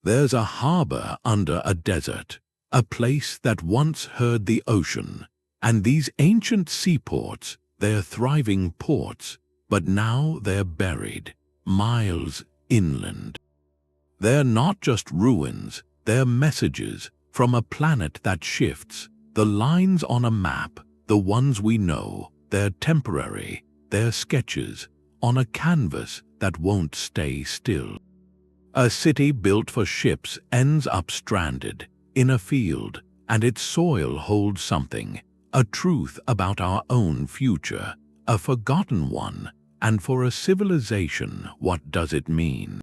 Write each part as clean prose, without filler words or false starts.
There's a harbor under a desert, a place that once heard the ocean, and these ancient seaports, they're thriving ports, but now they're buried, miles inland. They're not just ruins, they're messages from a planet that shifts. The lines on a map, the ones we know, they're temporary, they're sketches on a canvas that won't stay still. A city built for ships ends up stranded in a field, and its soil holds something, a truth about our own future, a forgotten one, and for a civilization, what does it mean?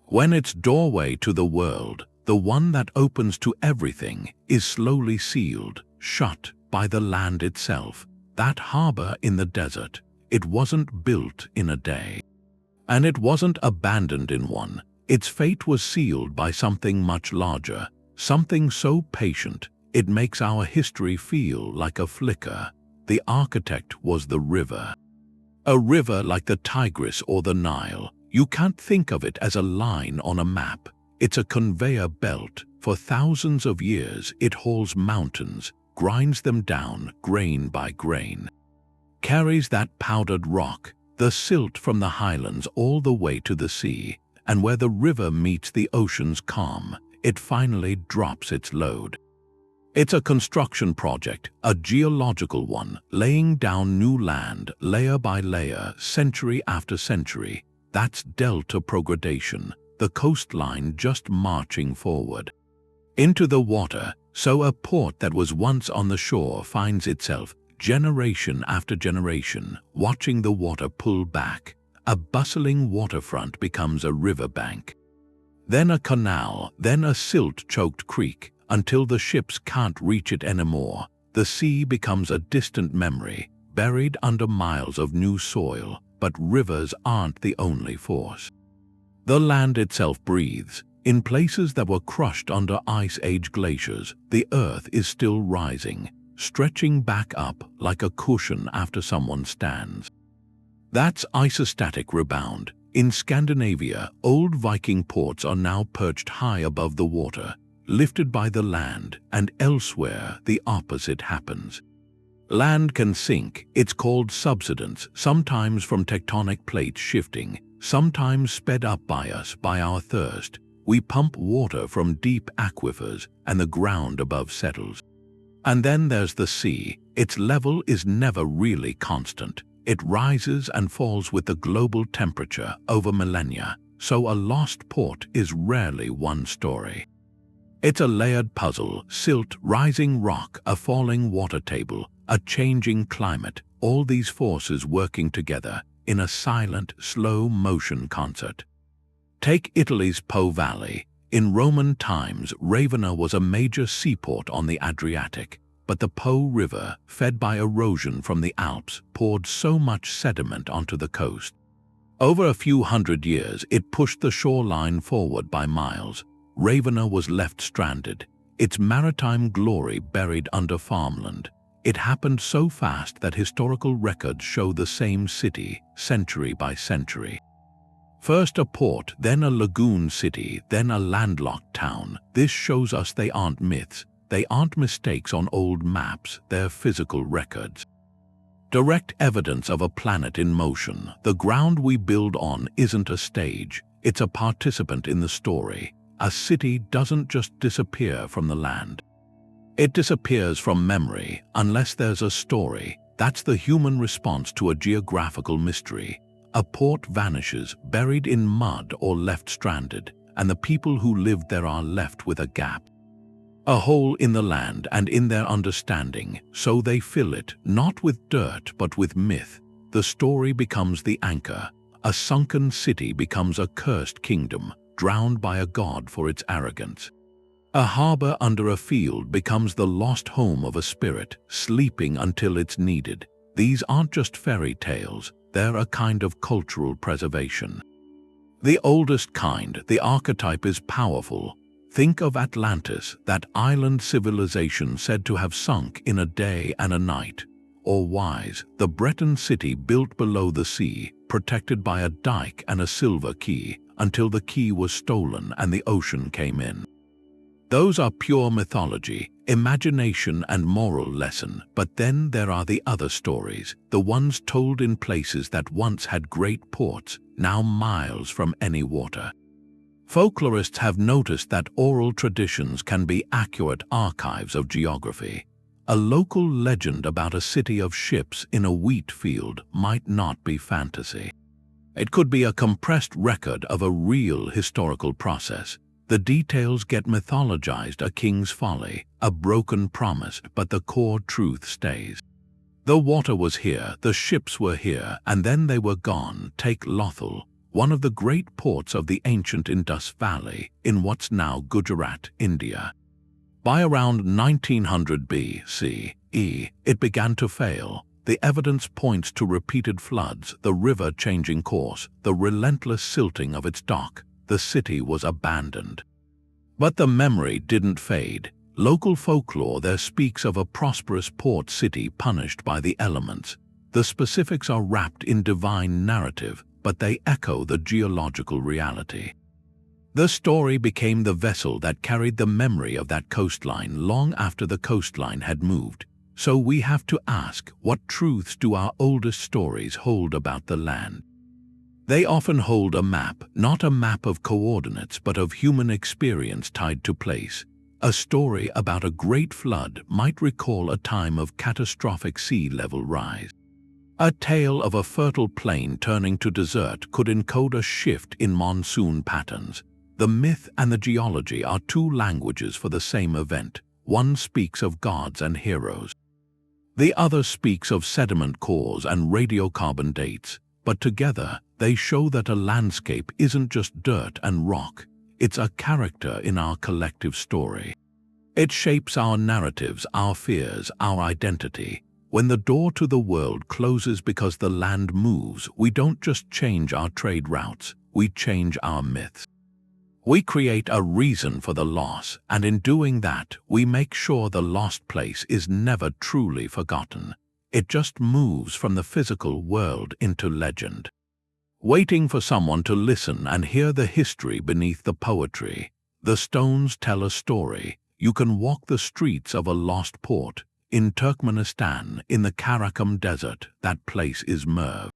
When its doorway to the world, the one that opens to everything, is slowly sealed, shut by the land itself, that harbor in the desert, it wasn't built in a day. And it wasn't abandoned in one. Its fate was sealed by something much larger, something so patient, it makes our history feel like a flicker. The architect was the river. A river like the Tigris or the Nile. You can't think of it as a line on a map. It's a conveyor belt. For thousands of years, it hauls mountains, grinds them down grain by grain, carries that powdered rock, the silt from the highlands all the way to the sea, and where the river meets the ocean's calm, it finally drops its load. It's a construction project, a geological one, laying down new land, layer by layer, century after century. That's delta progradation, the coastline just marching forward into the water, so a port that was once on the shore finds itself, generation after generation, watching the water pull back. A bustling waterfront becomes a riverbank, then a canal, then a silt-choked creek, until the ships can't reach it anymore. The sea becomes a distant memory, buried under miles of new soil. But rivers aren't the only force. The land itself breathes. In places that were crushed under Ice Age glaciers, the earth is still rising, stretching back up like a cushion after someone stands. That's isostatic rebound. In Scandinavia, old Viking ports are now perched high above the water, lifted by the land, and elsewhere the opposite happens. Land can sink, it's called subsidence, sometimes from tectonic plates shifting, sometimes sped up by us, by our thirst. We pump water from deep aquifers, and the ground above settles. And then there's the sea. Its level is never really constant. It rises and falls with the global temperature over millennia, so a lost port is rarely one story. It's a layered puzzle: silt, rising rock, a falling water table, a changing climate, all these forces working together in a silent, slow-motion concert. Take Italy's Po Valley. In Roman times, Ravenna was a major seaport on the Adriatic, but the Po River, fed by erosion from the Alps, poured so much sediment onto the coast. Over a few hundred years, it pushed the shoreline forward by miles. Ravenna was left stranded, its maritime glory buried under farmland. It happened so fast that historical records show the same city, century by century. First a port, then a lagoon city, then a landlocked town. This shows us they aren't myths. They aren't mistakes on old maps, they're physical records. Direct evidence of a planet in motion. The ground we build on isn't a stage, it's a participant in the story. A city doesn't just disappear from the land. It disappears from memory unless there's a story. That's the human response to a geographical mystery. A port vanishes, buried in mud or left stranded, and the people who lived there are left with a gap. A hole in the land and in their understanding, so they fill it, not with dirt but with myth. The story becomes the anchor. A sunken city becomes a cursed kingdom, drowned by a god for its arrogance. A harbor under a field becomes the lost home of a spirit, sleeping until it's needed. These aren't just fairy tales, they're a kind of cultural preservation. The oldest kind, the archetype is powerful. Think of Atlantis, that island civilization said to have sunk in a day and a night. Or Wise, the Breton city built below the sea, protected by a dike and a silver key, until the key was stolen and the ocean came in. Those are pure mythology, imagination and moral lesson, but then there are the other stories, the ones told in places that once had great ports, now miles from any water. Folklorists have noticed that oral traditions can be accurate archives of geography. A local legend about a city of ships in a wheat field might not be fantasy. It could be a compressed record of a real historical process. The details get mythologized, a king's folly, a broken promise, but the core truth stays. The water was here, the ships were here, and then they were gone. Take Lothal, one of the great ports of the ancient Indus Valley in what's now Gujarat, India. By around 1900 BCE, it began to fail. The evidence points to repeated floods, the river changing course, the relentless silting of its dock. The city was abandoned. But the memory didn't fade. Local folklore there speaks of a prosperous port city punished by the elements. The specifics are wrapped in divine narrative, but they echo the geological reality. The story became the vessel that carried the memory of that coastline long after the coastline had moved. So we have to ask, what truths do our oldest stories hold about the land? They often hold a map, not a map of coordinates, but of human experience tied to place. A story about a great flood might recall a time of catastrophic sea level rise. A tale of a fertile plain turning to desert could encode a shift in monsoon patterns. The myth and the geology are two languages for the same event. One speaks of gods and heroes. The other speaks of sediment cores and radiocarbon dates, but together they show that a landscape isn't just dirt and rock, it's a character in our collective story. It shapes our narratives, our fears, our identity. When the door to the world closes because the land moves, we don't just change our trade routes, we change our myths. We create a reason for the loss, and in doing that, we make sure the lost place is never truly forgotten. It just moves from the physical world into legend, waiting for someone to listen and hear the history beneath the poetry. The stones tell a story. You can walk the streets of a lost port. In Turkmenistan, in the Karakum Desert, that place is Merv.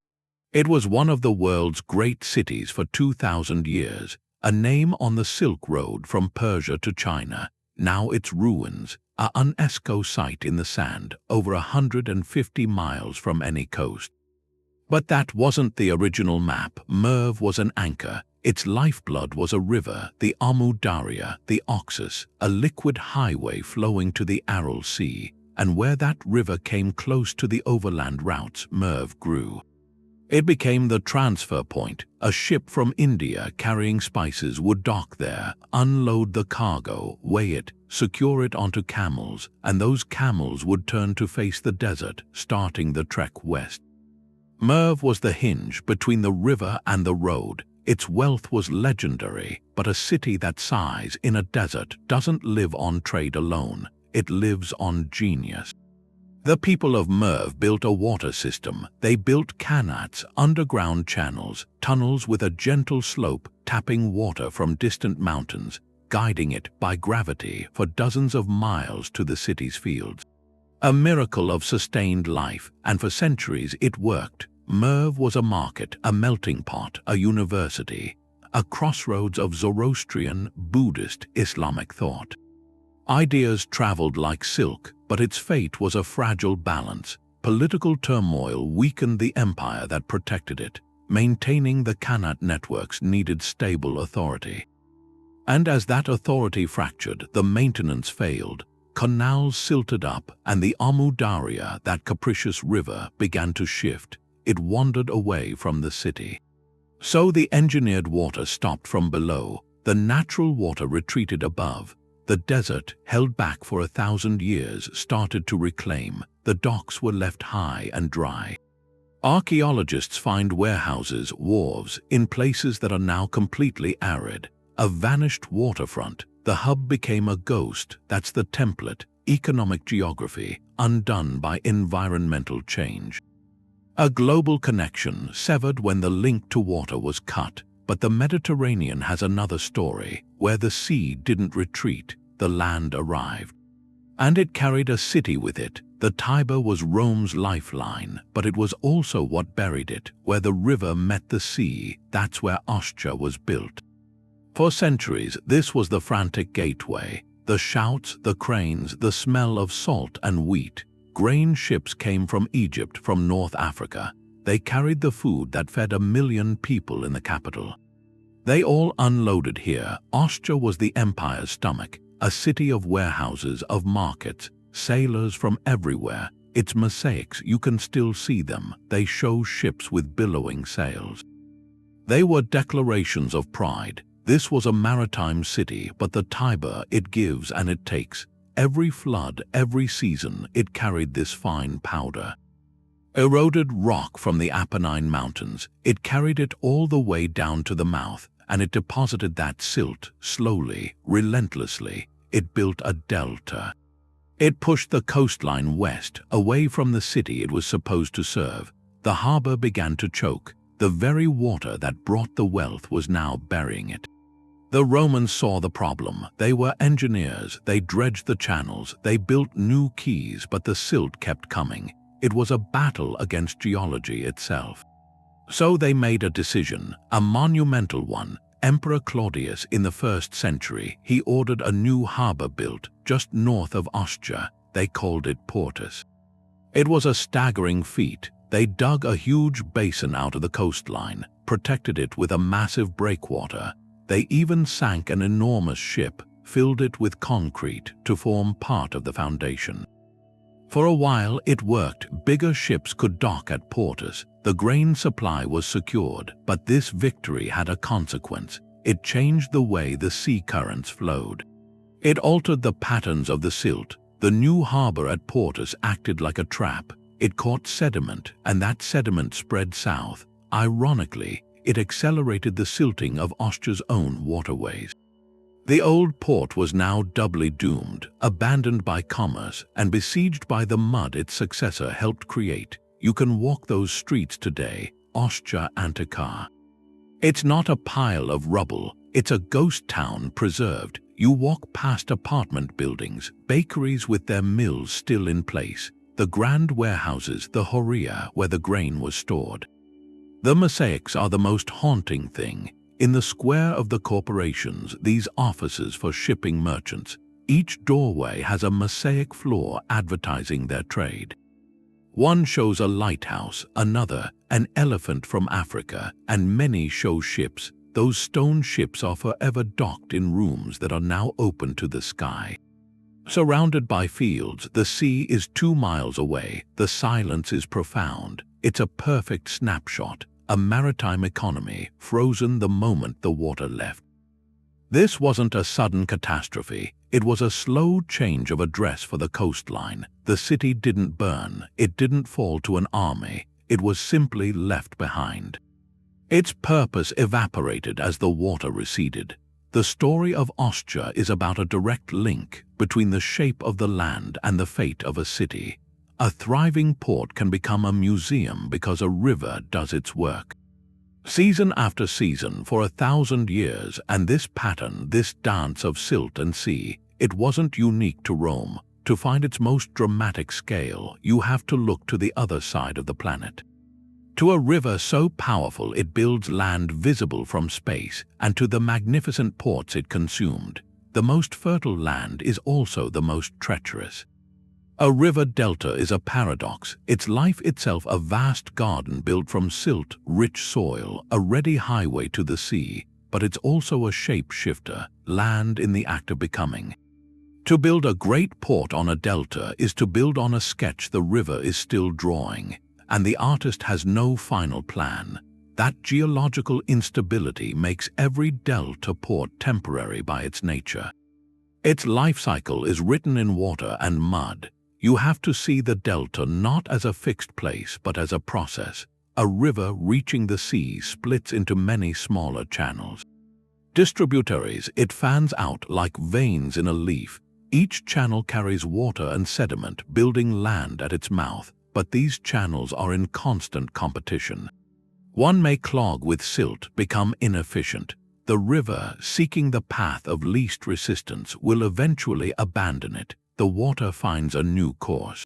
It was one of the world's great cities for 2,000 years, a name on the Silk Road from Persia to China. Now its ruins, an UNESCO site in the sand, over 150 miles from any coast. But that wasn't the original map. Merv was an anchor. Its lifeblood was a river, the Amu Darya, the Oxus, a liquid highway flowing to the Aral Sea, and where that river came close to the overland routes, Merv grew. It became the transfer point. A ship from India carrying spices would dock there, unload the cargo, weigh it, secure it onto camels, and those camels would turn to face the desert, starting the trek west. Merv was the hinge between the river and the road. Its wealth was legendary, but a city that size in a desert doesn't live on trade alone. It lives on genius. The people of Merv built a water system. They built qanats, underground channels, tunnels with a gentle slope, tapping water from distant mountains, guiding it by gravity for dozens of miles to the city's fields. A miracle of sustained life, and for centuries it worked. Merv was a market, a melting pot, a university, a crossroads of Zoroastrian, Buddhist, Islamic thought. Ideas traveled like silk, but its fate was a fragile balance. Political turmoil weakened the empire that protected it. Maintaining the qanat networks needed stable authority. And as that authority fractured, the maintenance failed. Canals silted up, and the Amu Darya, that capricious river, began to shift. It wandered away from the city. So the engineered water stopped from below. The natural water retreated above. The desert, held back for 1,000 years, started to reclaim. The docks were left high and dry. Archaeologists find warehouses, wharves, in places that are now completely arid. A vanished waterfront. The hub became a ghost. That's the template, economic geography, undone by environmental change. A global connection severed when the link to water was cut. But the Mediterranean has another story. Where the sea didn't retreat, the land arrived. And it carried a city with it. The Tiber was Rome's lifeline, but it was also what buried it. Where the river met the sea, that's where Ostia was built. For centuries, this was the frantic gateway. The shouts, the cranes, the smell of salt and wheat. Grain ships came from Egypt, from North Africa. They carried the food that fed 1 million people in the capital. They all unloaded here. Ostia was the empire's stomach, a city of warehouses, of markets, sailors from everywhere. Its mosaics, you can still see them. They show ships with billowing sails. They were declarations of pride. This was a maritime city, but the Tiber, it gives and it takes. Every flood, every season, it carried this fine powder. Eroded rock from the Apennine Mountains, it carried it all the way down to the mouth, and it deposited that silt, slowly, relentlessly. It built a delta. It pushed the coastline west, away from the city it was supposed to serve. The harbor began to choke. The very water that brought the wealth was now burying it. The Romans saw the problem. They were engineers. They dredged the channels. They built new quays, but the silt kept coming. It was a battle against geology itself. So they made a decision, a monumental one. Emperor Claudius, in the 1st century, he ordered a new harbor built just north of Ostia. They called it Portus. It was a staggering feat. They dug a huge basin out of the coastline, protected it with a massive breakwater. They even sank an enormous ship, filled it with concrete to form part of the foundation. For a while it worked. Bigger ships could dock at Portus. The grain supply was secured, but this victory had a consequence. It changed the way the sea currents flowed. It altered the patterns of the silt. The new harbor at Portus acted like a trap. It caught sediment, and that sediment spread south. Ironically, it accelerated the silting of Ostia's own waterways. The old port was now doubly doomed, abandoned by commerce and besieged by the mud its successor helped create. You can walk those streets today, Ostia Antiqua. It's not a pile of rubble, it's a ghost town preserved. You walk past apartment buildings, bakeries with their mills still in place, the grand warehouses, the horia where the grain was stored. The mosaics are the most haunting thing. In the square of the corporations, these offices for shipping merchants, each doorway has a mosaic floor advertising their trade. One shows a lighthouse, another, an elephant from Africa, and many show ships. Those stone ships are forever docked in rooms that are now open to the sky. Surrounded by fields, the sea is 2 miles away. The silence is profound. It's a perfect snapshot. A maritime economy, frozen the moment the water left. This wasn't a sudden catastrophe. It was a slow change of address for the coastline. The city didn't burn. It didn't fall to an army. It was simply left behind. Its purpose evaporated as the water receded. The story of Ostia is about a direct link between the shape of the land and the fate of a city. A thriving port can become a museum because a river does its work. Season after season for 1,000 years, and this pattern, this dance of silt and sea, it wasn't unique to Rome. To find its most dramatic scale, you have to look to the other side of the planet. To a river so powerful it builds land visible from space, and to the magnificent ports it consumed. The most fertile land is also the most treacherous. A river delta is a paradox, its life itself a vast garden built from silt, rich soil, a ready highway to the sea, but it's also a shape-shifter, land in the act of becoming. To build a great port on a delta is to build on a sketch the river is still drawing, and the artist has no final plan. That geological instability makes every delta port temporary by its nature. Its life cycle is written in water and mud. You have to see the delta not as a fixed place but as a process. A river reaching the sea splits into many smaller channels. Distributaries, it fans out like veins in a leaf. Each channel carries water and sediment, building land at its mouth, but these channels are in constant competition. One may clog with silt, become inefficient. The river, seeking the path of least resistance, will eventually abandon it. The water finds a new course.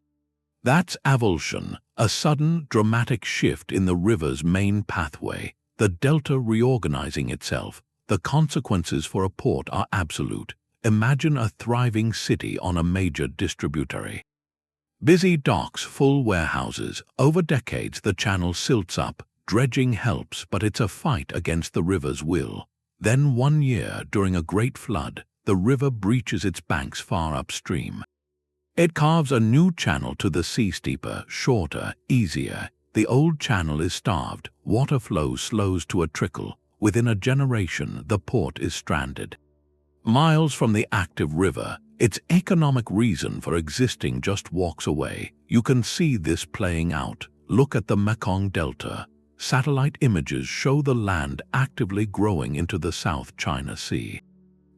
That's avulsion, a sudden, dramatic shift in the river's main pathway, the delta reorganizing itself. The consequences for a port are absolute. Imagine a thriving city on a major distributary. Busy docks, full warehouses. Over decades the channel silts up, dredging helps, but it's a fight against the river's will. Then one year, during a great flood, the river breaches its banks far upstream. It carves a new channel to the sea, steeper, shorter, easier. The old channel is starved, water flow slows to a trickle. Within a generation, the port is stranded. Miles from the active river, its economic reason for existing just walks away. You can see this playing out. Look at the Mekong Delta. Satellite images show the land actively growing into the South China Sea.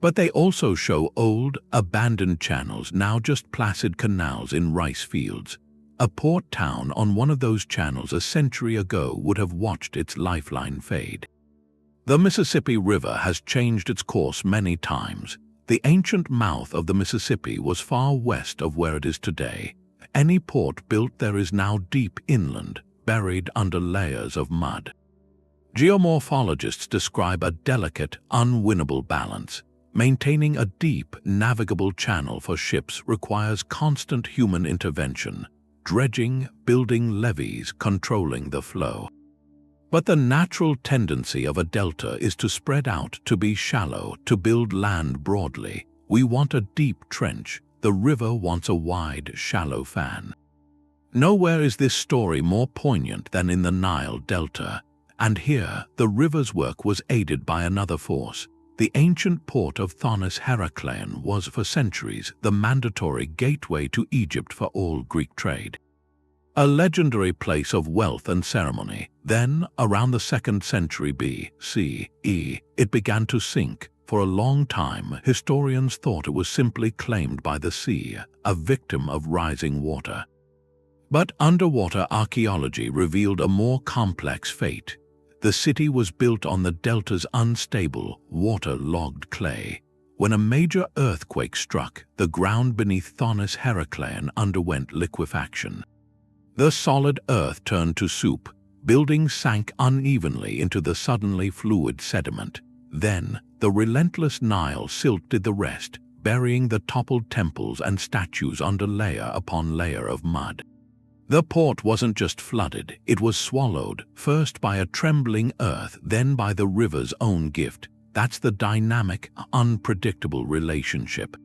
But they also show old, abandoned channels, now just placid canals in rice fields. A port town on one of those channels a century ago would have watched its lifeline fade. The Mississippi River has changed its course many times. The ancient mouth of the Mississippi was far west of where it is today. Any port built there is now deep inland, buried under layers of mud. Geomorphologists describe a delicate, unwinnable balance. Maintaining a deep, navigable channel for ships requires constant human intervention, dredging, building levees, controlling the flow. But the natural tendency of a delta is to spread out, to be shallow, to build land broadly. We want a deep trench. The river wants a wide, shallow fan. Nowhere is this story more poignant than in the Nile Delta. And here, the river's work was aided by another force. The ancient port of Thonis Heracleon was for centuries the mandatory gateway to Egypt for all Greek trade. A legendary place of wealth and ceremony. Then, around the 2nd century BCE, it began to sink. For a long time, historians thought it was simply claimed by the sea, a victim of rising water. But underwater archaeology revealed a more complex fate. The city was built on the delta's unstable, water-logged clay. When a major earthquake struck, the ground beneath Thonis Heracleon underwent liquefaction. The solid earth turned to soup. Buildings sank unevenly into the suddenly fluid sediment. Then, the relentless Nile silt did the rest, burying the toppled temples and statues under layer upon layer of mud. The port wasn't just flooded, it was swallowed, first by a trembling earth, then by the river's own gift. That's the dynamic, unpredictable relationship.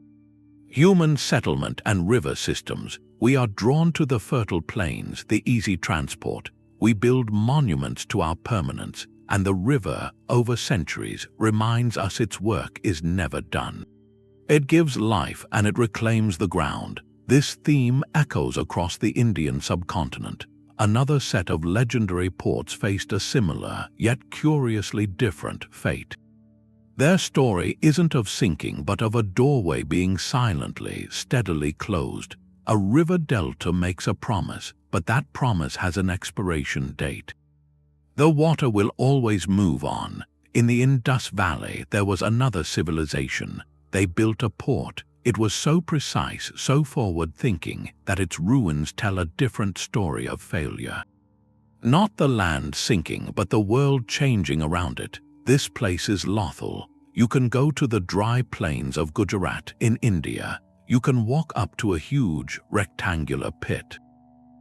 Human settlement and river systems. We are drawn to the fertile plains, the easy transport. We build monuments to our permanence, and the river, over centuries, reminds us its work is never done. It gives life and it reclaims the ground. This theme echoes across the Indian subcontinent. Another set of legendary ports faced a similar, yet curiously different, fate. Their story isn't of sinking, but of a doorway being silently, steadily closed. A river delta makes a promise, but that promise has an expiration date. The water will always move on. In the Indus Valley, there was another civilization. They built a port. It was so precise, so forward-thinking, that its ruins tell a different story of failure. Not the land sinking, but the world changing around it. This place is Lothal. You can go to the dry plains of Gujarat in India. You can walk up to a huge, rectangular pit.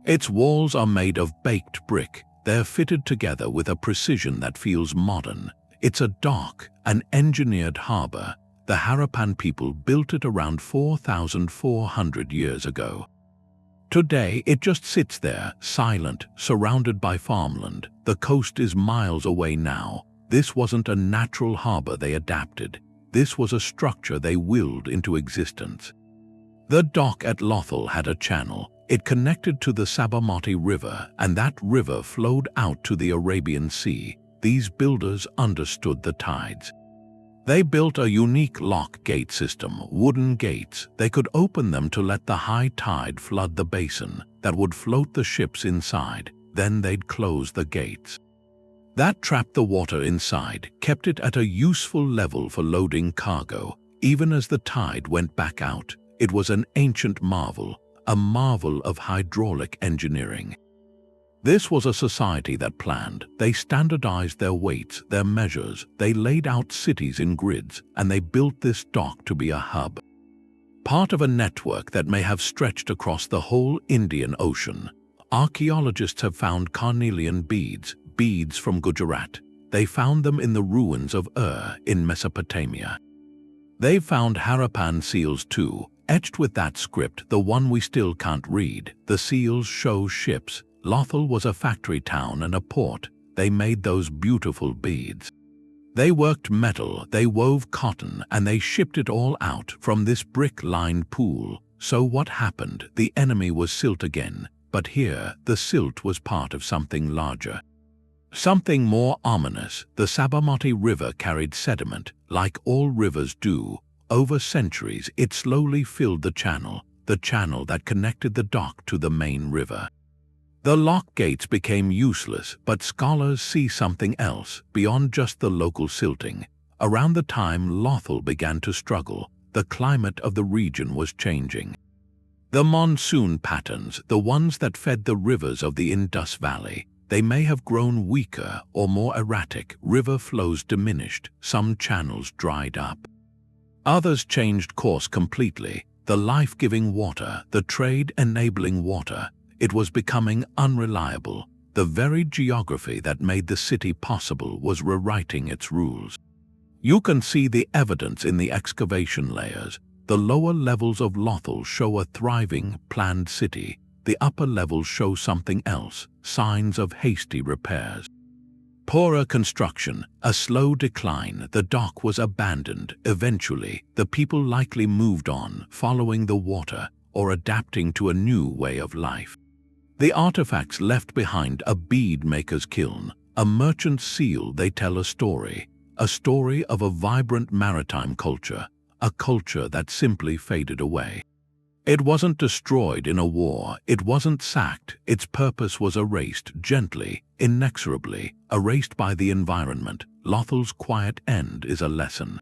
Its walls are made of baked brick. They're fitted together with a precision that feels modern. It's a dock, an engineered harbor. The Harappan people built it around 4,400 years ago. Today, it just sits there, silent, surrounded by farmland. The coast is miles away now. This wasn't a natural harbor they adapted. This was a structure they willed into existence. The dock at Lothal had a channel. It connected to the Sabarmati River, and that river flowed out to the Arabian Sea. These builders understood the tides. They built a unique lock gate system, wooden gates. They could open them to let the high tide flood the basin that would float the ships inside. Then they'd close the gates. That trapped the water inside, kept it at a useful level for loading cargo, even as the tide went back out. It was an ancient marvel, a marvel of hydraulic engineering. This was a society that planned. They standardized their weights, their measures, they laid out cities in grids, and they built this dock to be a hub. Part of a network that may have stretched across the whole Indian Ocean. Archaeologists have found carnelian beads from Gujarat. They found them in the ruins of in Mesopotamia. They found Harappan seals too, etched with that script, the one we still can't read. The seals show ships. Lothal was a factory town and a port. They made those beautiful beads. They worked metal, they wove cotton, and they shipped it all out from this brick-lined pool. So what happened? The enemy was silt again, but here the silt was part of something larger. Something more ominous. The Sabarmati River carried sediment, like all rivers do. Over centuries, it slowly filled the channel that connected the dock to the main river. The lock gates became useless, but scholars see something else, beyond just the local silting. Around the time Lothal began to struggle, the climate of the region was changing. The monsoon patterns, the ones that fed the rivers of the Indus Valley, they may have grown weaker or more erratic. River flows diminished, some channels dried up. Others changed course completely. The life-giving water, the trade-enabling water, it was becoming unreliable. The very geography that made the city possible was rewriting its rules. You can see the evidence in the excavation layers. The lower levels of Lothal show a thriving, planned city. The upper levels show something else, signs of hasty repairs. Poorer construction, a slow decline. The dock was abandoned. Eventually, the people likely moved on, following the water or adapting to a new way of life. The artifacts left behind: a bead maker's kiln, a merchant's seal. They tell a story of a vibrant maritime culture, a culture that simply faded away. It wasn't destroyed in a war, it wasn't sacked, its purpose was erased gently, inexorably, erased by the environment. Lothal's quiet end is a lesson.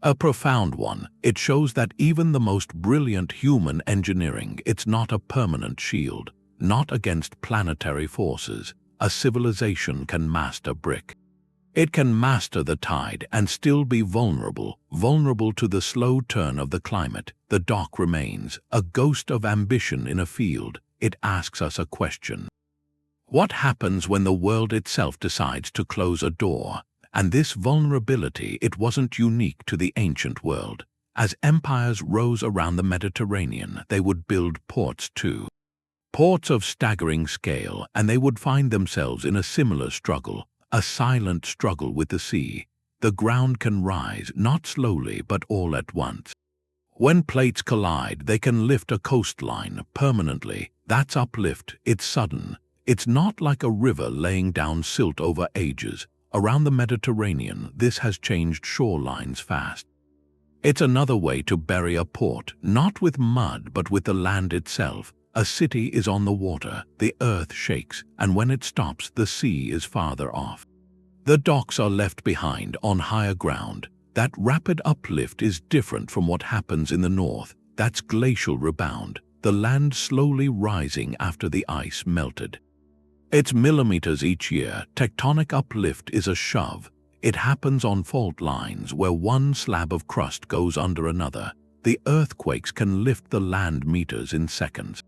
A profound one. It shows that even the most brilliant human engineering, it's not a permanent shield, not against planetary forces. A civilization can master brick. It can master the tide and still be vulnerable to the slow turn of the climate. The dock remains, a ghost of ambition in a field. It asks us a question. What happens when the world itself decides to close a door? And this vulnerability, it wasn't unique to the ancient world. As empires rose around the Mediterranean, they would build ports too. Ports of staggering scale, and they would find themselves in a similar struggle. A silent struggle with the sea. The ground can rise, not slowly, but all at once. When plates collide, they can lift a coastline permanently. That's uplift. It's sudden. It's not like a river laying down silt over ages. Around the Mediterranean, this has changed shorelines fast. It's another way to bury a port, not with mud, but with the land itself. A city is on the water, the earth shakes, and when it stops, the sea is farther off. The docks are left behind on higher ground. That rapid uplift is different from what happens in the north. That's glacial rebound, the land slowly rising after the ice melted. It's millimeters each year. Tectonic uplift is a shove. It happens on fault lines where one slab of crust goes under another. The earthquakes can lift the land meters in seconds.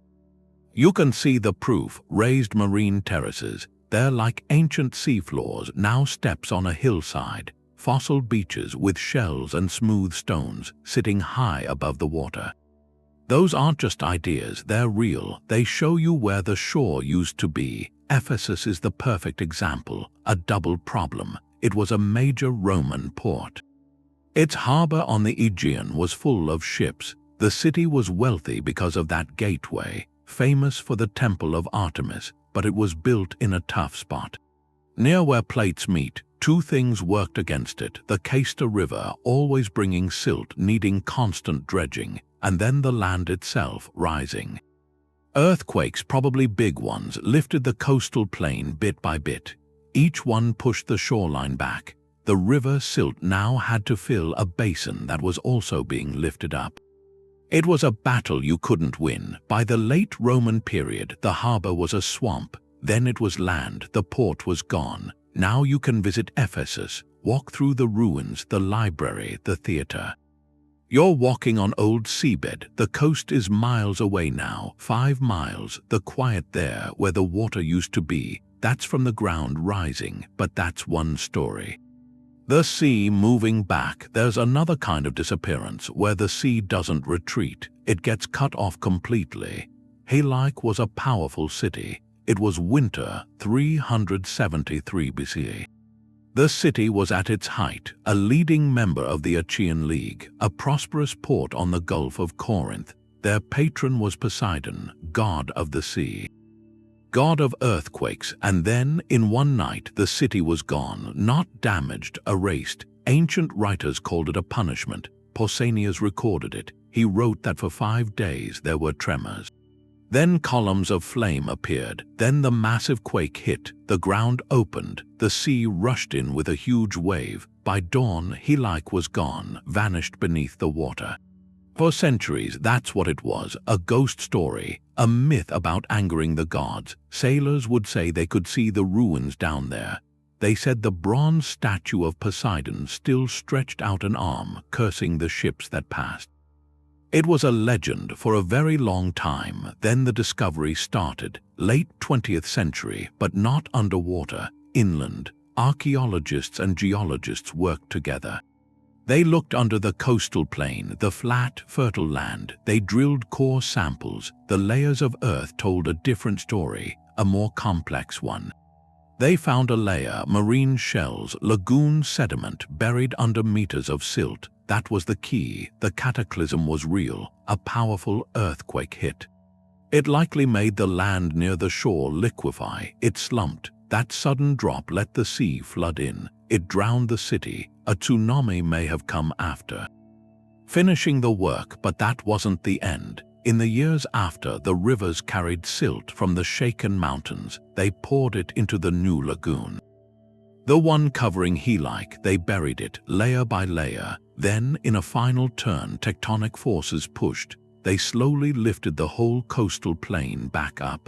You can see the proof. Raised marine terraces. They're like ancient seafloors, now steps on a hillside. Fossil beaches with shells and smooth stones sitting high above the water. Those aren't just ideas, they're real. They show you where the shore used to be. Ephesus is the perfect example. A double problem. It was a major Roman port. Its harbor on the Aegean was full of ships. The city was wealthy because of that gateway, famous for the Temple of Artemis, but it was built in a tough spot. Near where plates meet, two things worked against it: the Cantre'r River, always bringing silt, needing constant dredging, and then the land itself rising. Earthquakes, probably big ones, lifted the coastal plain bit by bit. Each one pushed the shoreline back. The river Silt now had to fill a basin that was also being lifted up. It was a battle you couldn't win. By the late Roman period, the harbor was a swamp. Then it was land, the port was gone. Now you can visit Ephesus, walk through the ruins, the library, the theater. You're walking on old seabed. The coast is miles away now, 5 miles. The quiet there, where the water used to be, that's from the ground rising, but that's one story. The sea moving back. There's another kind of disappearance where the sea doesn't retreat. It gets cut off completely. Helike was a powerful city. It was winter 373 BCE. The city was at its height, a leading member of the Achaean League, a prosperous port on the Gulf of Corinth. Their patron was Poseidon, god of the sea, god of earthquakes, and then, in one night, the city was gone, not damaged, erased. Ancient writers called it a punishment. Pausanias recorded it. He wrote that for 5 days there were tremors. Then columns of flame appeared. Then the massive quake hit. The ground opened. The sea rushed in with a huge wave. By dawn, Helike was gone, vanished beneath the water. For centuries, that's what it was, a ghost story, a myth about angering the gods. Sailors would say they could see the ruins down there. They said the bronze statue of Poseidon still stretched out an arm, cursing the ships that passed. It was a legend for a very long time. Then the discovery started, late 20th century, but not underwater, inland. Archaeologists and geologists worked together. They looked under the coastal plain, the flat, fertile land. They drilled core samples. The layers of earth told a different story, a more complex one. They found a layer, marine shells, lagoon sediment buried under meters of silt. That was the key. The cataclysm was real. A powerful earthquake hit. It likely made the land near the shore liquefy. It slumped. That sudden drop let the sea flood in. It drowned the city. A tsunami may have come after, finishing the work, but that wasn't the end. In the years after, the rivers carried silt from the shaken mountains. They poured it into the new lagoon, the one covering Helike. They buried it, layer by layer. Then, in a final turn, tectonic forces pushed. They slowly lifted the whole coastal plain back up.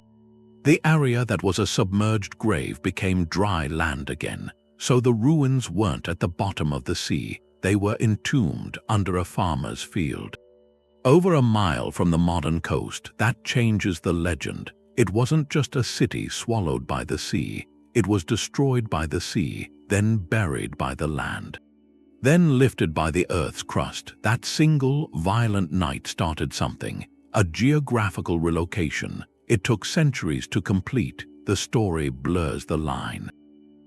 The area that was a submerged grave became dry land again. So the ruins weren't at the bottom of the sea. They were entombed under a farmer's field. Over a mile from the modern coast, that changes the legend. It wasn't just a city swallowed by the sea. It was destroyed by the sea, then buried by the land, then lifted by the earth's crust. That single, violent night started something, a geographical relocation. It took centuries to complete. The story blurs the line.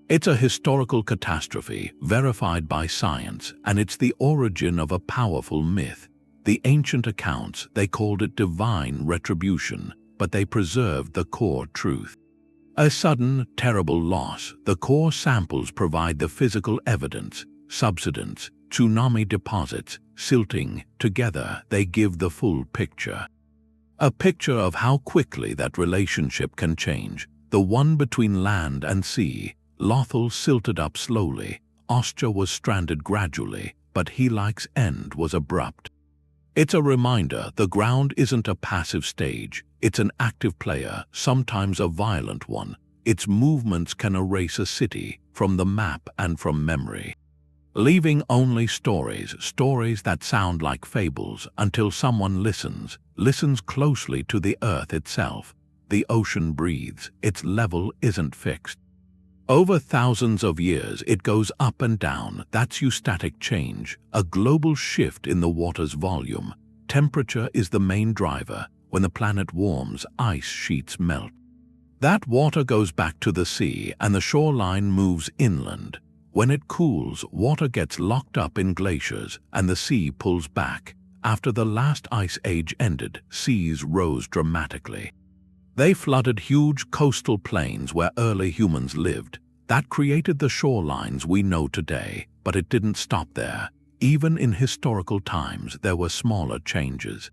It's a historical catastrophe, verified by science, and it's the origin of a powerful myth. The ancient accounts, they called it divine retribution, but they preserved the core truth. A sudden, terrible loss. The core samples provide the physical evidence. Subsidence, tsunami deposits, silting, together they give the full picture. A picture of how quickly that relationship can change, the one between land and sea. Lothal silted up slowly. Ostia was stranded gradually, but Helike's end was abrupt. It's a reminder the ground isn't a passive stage. It's an active player, sometimes a violent one. Its movements can erase a city from the map and from memory, leaving only stories that sound like fables until someone listens closely to the earth itself. The ocean breathes. Its level isn't fixed. Over thousands of years, it goes up and down. That's eustatic change, a global shift in the water's volume. Temperature is the main driver. When the planet warms, ice sheets melt. That water goes back to the sea, and the shoreline moves inland. When it cools, water gets locked up in glaciers, and the sea pulls back. After the last ice age ended, seas rose dramatically. They flooded huge coastal plains where early humans lived. That created the shorelines we know today, but it didn't stop there. Even in historical times, there were smaller changes.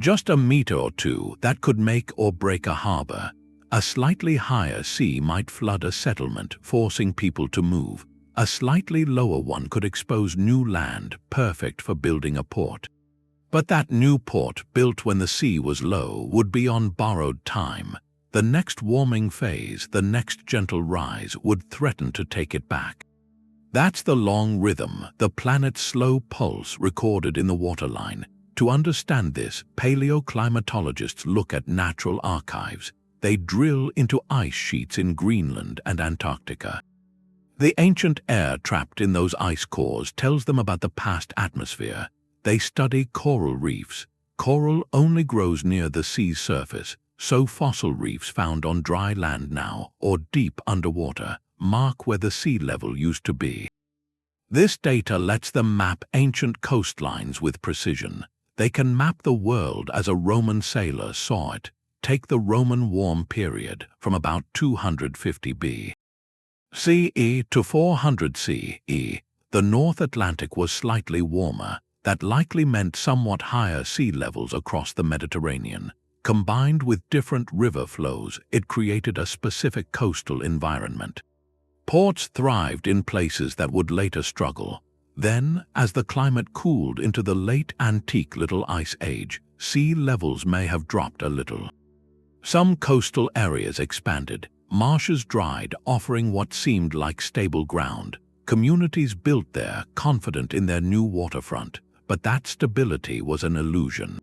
Just a meter or two that could make or break a harbor. A slightly higher sea might flood a settlement, forcing people to move. A slightly lower one could expose new land, perfect for building a port. But that new port, built when the sea was low, would be on borrowed time. The next warming phase, the next gentle rise, would threaten to take it back. That's the long rhythm, the planet's slow pulse recorded in the waterline. To understand this, paleoclimatologists look at natural archives. They drill into ice sheets in Greenland and Antarctica. The ancient air trapped in those ice cores tells them about the past atmosphere. They study coral reefs. Coral only grows near the sea's surface, so fossil reefs found on dry land now, or deep underwater, mark where the sea level used to be. This data lets them map ancient coastlines with precision. They can map the world as a Roman sailor saw it. Take the Roman warm period from about 250 BCE to 400 CE. The North Atlantic was slightly warmer. That likely meant somewhat higher sea levels across the Mediterranean. Combined with different river flows, it created a specific coastal environment. Ports thrived in places that would later struggle. Then, as the climate cooled into the late antique Little Ice Age, sea levels may have dropped a little. Some coastal areas expanded. Marshes dried, offering what seemed like stable ground. Communities built there, confident in their new waterfront. But that stability was an illusion.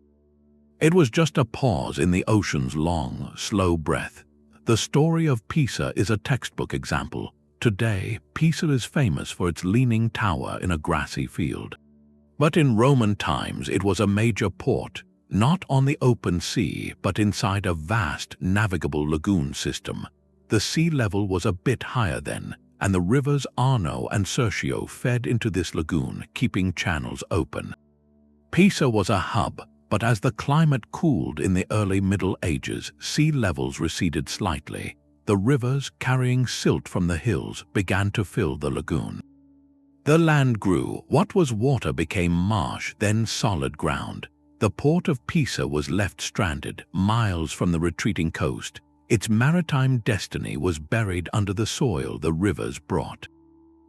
It was just a pause in the ocean's long, slow breath. The story of Pisa is a textbook example. Today, Pisa is famous for its leaning tower in a grassy field. But in Roman times, it was a major port, not on the open sea, but inside a vast, navigable lagoon system. The sea level was a bit higher then, and the rivers Arno and Serchio fed into this lagoon, keeping channels open. Pisa was a hub, but as the climate cooled in the early Middle Ages, sea levels receded slightly. The rivers, carrying silt from the hills, began to fill the lagoon. The land grew. What was water became marsh, then solid ground. The port of Pisa was left stranded, miles from the retreating coast. Its maritime destiny was buried under the soil the rivers brought.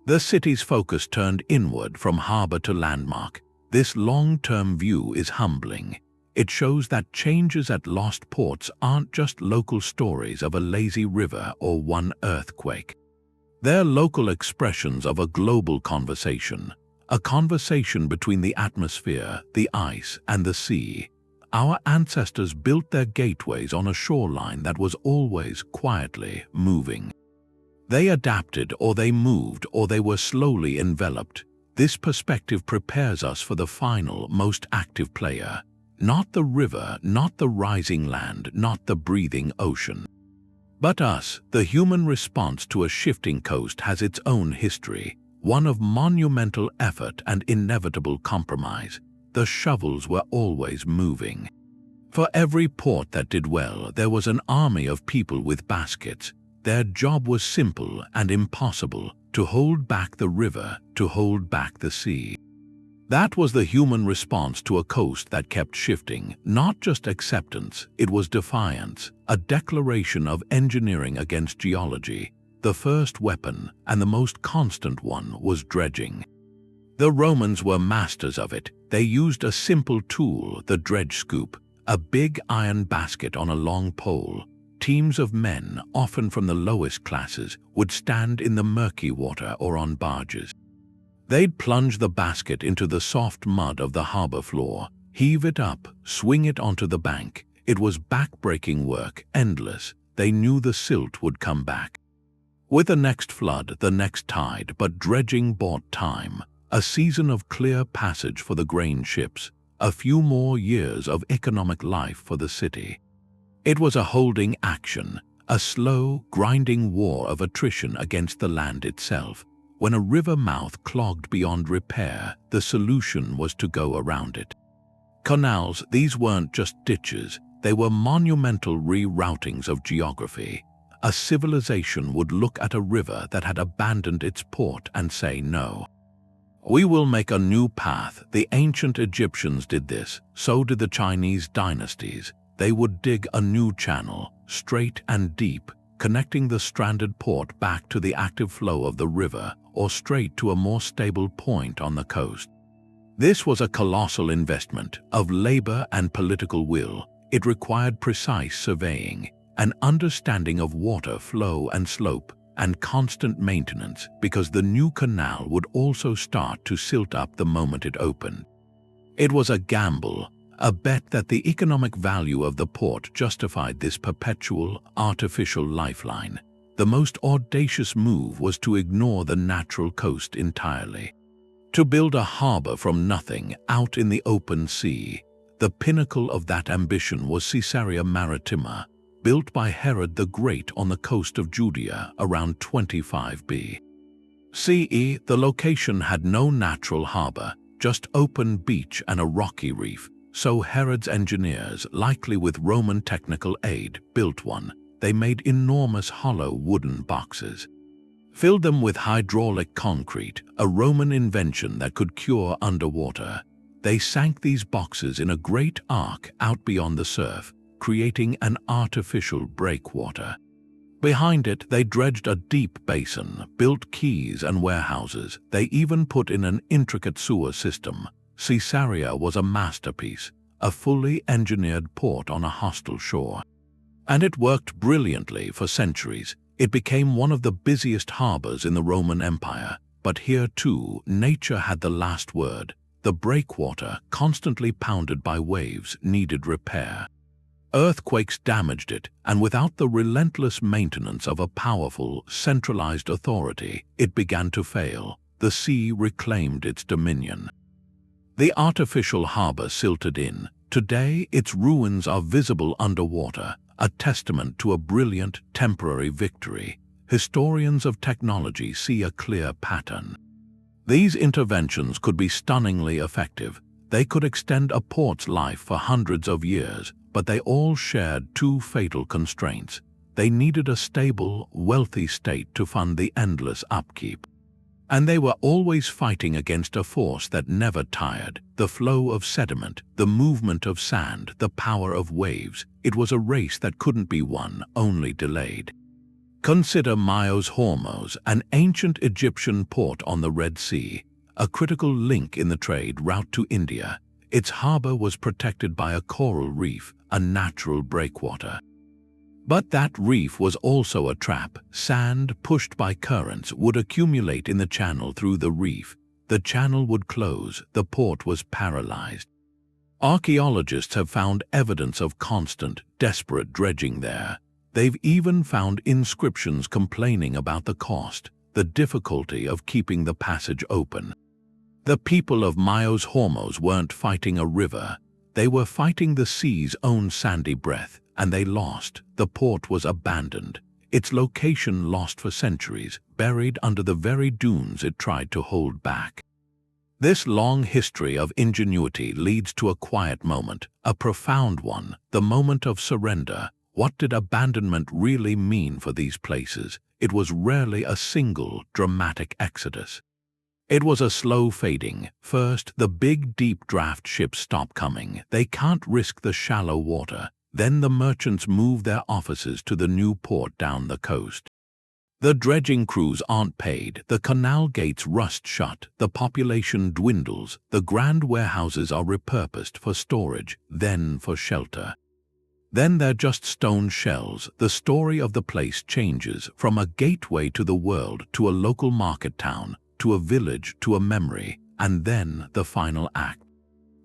The city's focus turned inward from harbor to landmark. This long-term view is humbling. It shows that changes at lost ports aren't just local stories of a lazy river or one earthquake. They're local expressions of a global conversation, a conversation between the atmosphere, the ice, and the sea. Our ancestors built their gateways on a shoreline that was always quietly moving. They adapted, or they moved, or they were slowly enveloped. This perspective prepares us for the final, most active player. Not the river, not the rising land, not the breathing ocean. But us. The human response to a shifting coast has its own history, one of monumental effort and inevitable compromise. The shovels were always moving. For every port that did well, there was an army of people with baskets. Their job was simple and impossible: to hold back the river, to hold back the sea. That was the human response to a coast that kept shifting. Not just acceptance, it was defiance, a declaration of engineering against geology. The first weapon, and the most constant one, was dredging. The Romans were masters of it. They used a simple tool, the dredge scoop, a big iron basket on a long pole. Teams of men, often from the lowest classes, would stand in the murky water or on barges. They'd plunge the basket into the soft mud of the harbor floor, heave it up, swing it onto the bank. It was back-breaking work, endless. They knew the silt would come back. With the next flood, the next tide, but dredging bought time. A season of clear passage for the grain ships, a few more years of economic life for the city. It was a holding action, a slow, grinding war of attrition against the land itself. When a river mouth clogged beyond repair, the solution was to go around it. Canals, these weren't just ditches, they were monumental reroutings of geography. A civilization would look at a river that had abandoned its port and say no. We will make a new path. The ancient Egyptians did this, so did the Chinese dynasties. they would dig a new channel, straight and deep, connecting the stranded port back to the active flow of the river or straight to a more stable point on the coast. This was a colossal investment of labor and political will. It required precise surveying, an understanding of water flow and slope, and constant maintenance because the new canal would also start to silt up the moment it opened. It was a gamble, a bet that the economic value of the port justified this perpetual, artificial lifeline. The most audacious move was to ignore the natural coast entirely. To build a harbor from nothing out in the open sea. The pinnacle of that ambition was Caesarea Maritima, built by Herod the Great on the coast of Judea around 25 BCE. The location had no natural harbor, just open beach and a rocky reef, so Herod's engineers, likely with Roman technical aid, built one. They made enormous hollow wooden boxes, filled them with hydraulic concrete, a Roman invention that could cure underwater. They sank these boxes in a great arc out beyond the surf, creating an artificial breakwater. Behind it, they dredged a deep basin, built quays and warehouses. They even put in an intricate sewer system. Caesarea was a masterpiece, a fully engineered port on a hostile shore. And it worked brilliantly for centuries. It became one of the busiest harbors in the Roman Empire. But here too, nature had the last word. The breakwater, constantly pounded by waves, needed repair. Earthquakes damaged it, and without the relentless maintenance of a powerful, centralized authority, it began to fail. The sea reclaimed its dominion. The artificial harbor silted in. Today, its ruins are visible underwater, a testament to a brilliant, temporary victory. Historians of technology see a clear pattern. These interventions could be stunningly effective. They could extend a port's life for hundreds of years, but they all shared two fatal constraints. They needed a stable, wealthy state to fund the endless upkeep. And they were always fighting against a force that never tired. The flow of sediment, the movement of sand, the power of waves. It was a race that couldn't be won, only delayed. Consider Myos Hormos, an ancient Egyptian port on the Red Sea, a critical link in the trade route to India. Its harbor was protected by a coral reef, a natural breakwater. But that reef was also a trap. Sand, pushed by currents, would accumulate in the channel through the reef. The channel would close. The port was paralyzed. Archaeologists have found evidence of constant, desperate dredging there. They've even found inscriptions complaining about the cost, the difficulty of keeping the passage open. The people of Myos Hormos weren't fighting a river. They were fighting the sea's own sandy breath. And they lost. The port was abandoned, its location lost for centuries, buried under the very dunes it tried to hold back. This long history of ingenuity leads to a quiet moment, a profound one, the moment of surrender. What did abandonment really mean for these places? It was rarely a single, dramatic exodus. It was a slow fading. First, the big, deep draft ships stop coming. They can't risk the shallow water. Then the merchants move their offices to the new port down the coast. The dredging crews aren't paid, the canal gates rust shut, the population dwindles, the grand warehouses are repurposed for storage, then for shelter. Then they're just stone shells. The story of the place changes from a gateway to the world to a local market town, to a village, to a memory, and then the final act.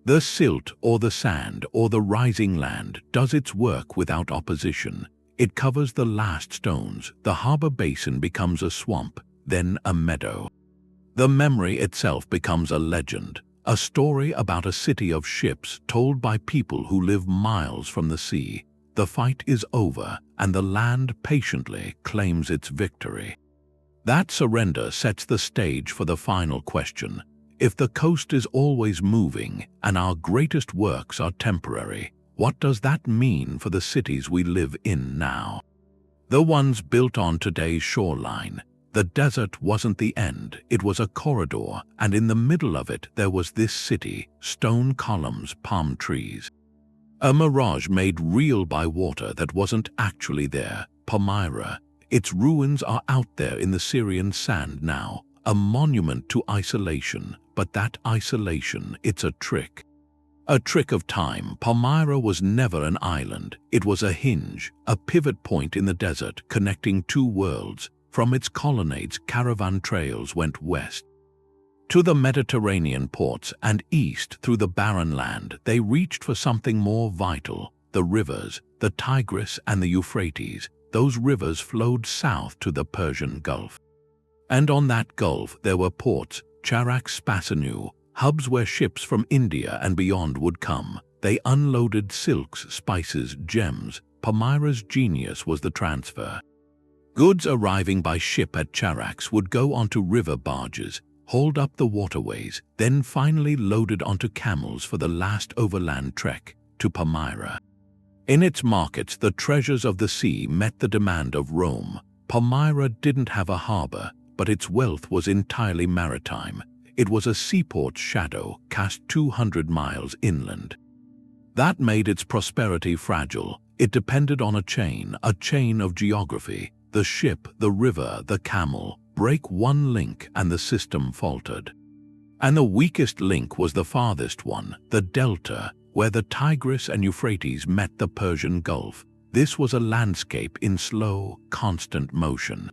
The silt or the sand or the rising land does its work without opposition. It covers the last stones. The harbor basin becomes a swamp, then a meadow. The memory itself becomes a legend, a story about a city of ships told by people who live miles from the sea. The fight is over, and the land patiently claims its victory. That surrender sets the stage for the final question. If the coast is always moving and our greatest works are temporary, what does that mean for the cities we live in now? The ones built on today's shoreline. The desert wasn't the end, it was a corridor, and in the middle of it there was this city, stone columns, palm trees. A mirage made real by water that wasn't actually there. Palmyra. Its ruins are out there in the Syrian sand now, a monument to isolation, but that isolation, it's a trick. A trick of time. Palmyra was never an island. It was a hinge, a pivot point in the desert connecting two worlds. From its colonnades, caravan trails went west to the Mediterranean ports and east through the barren land. They reached for something more vital, the rivers, the Tigris and the Euphrates. Those rivers flowed south to the Persian Gulf. And on that gulf there were ports, Charax-Spasinu, hubs where ships from India and beyond would come. They unloaded silks, spices, gems. Palmyra's genius was the transfer. Goods arriving by ship at Charax would go onto river barges, hauled up the waterways, then finally loaded onto camels for the last overland trek to Palmyra. In its markets, the treasures of the sea met the demand of Rome. Palmyra didn't have a harbor, but its wealth was entirely maritime. It was a seaport's shadow cast 200 miles inland. That made its prosperity fragile. It depended on a chain of geography. The ship, the river, the camel. Break one link and the system faltered. And the weakest link was the farthest one, the delta, where the Tigris and Euphrates met the Persian Gulf. This was a landscape in slow, constant motion.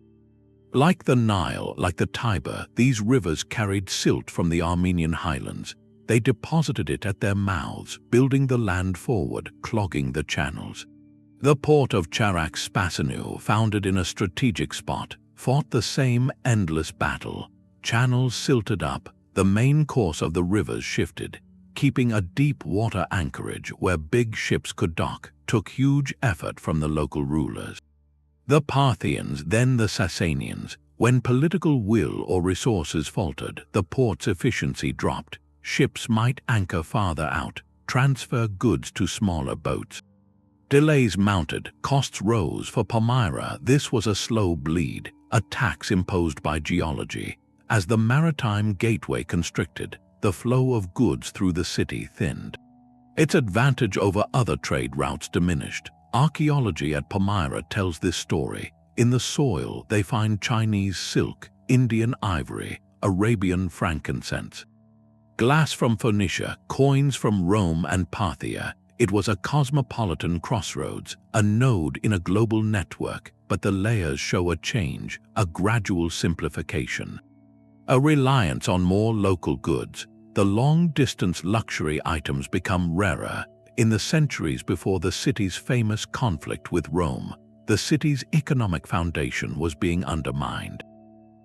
Like the Nile, like the Tiber, these rivers carried silt from the Armenian highlands. They deposited it at their mouths, building the land forward, clogging the channels. The port of Charax-Spasinu, founded in a strategic spot, fought the same endless battle. Channels silted up, the main course of the rivers shifted. Keeping a deep water anchorage where big ships could dock took huge effort from the local rulers. The Parthians, then the Sasanians. When political will or resources faltered, the port's efficiency dropped. Ships might anchor farther out, transfer goods to smaller boats. Delays mounted, costs rose. For Palmyra, this was a slow bleed, a tax imposed by geology. As the maritime gateway constricted, the flow of goods through the city thinned. Its advantage over other trade routes diminished. Archaeology at Palmyra tells this story. In the soil, they find Chinese silk, Indian ivory, Arabian frankincense, glass from Phoenicia, coins from Rome and Parthia. It was a cosmopolitan crossroads, a node in a global network, but the layers show a change, a gradual simplification. A reliance on more local goods. The long-distance luxury items become rarer. In the centuries before the city's famous conflict with Rome, the city's economic foundation was being undermined.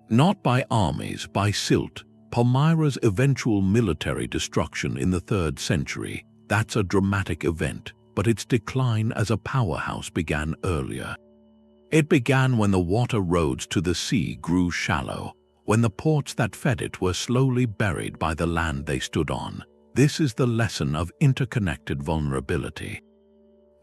Not by armies, by silt. Palmyra's eventual military destruction in the 3rd century, that's a dramatic event, but its decline as a powerhouse began earlier. It began when the water roads to the sea grew shallow, when the ports that fed it were slowly buried by the land they stood on. This is the lesson of interconnected vulnerability.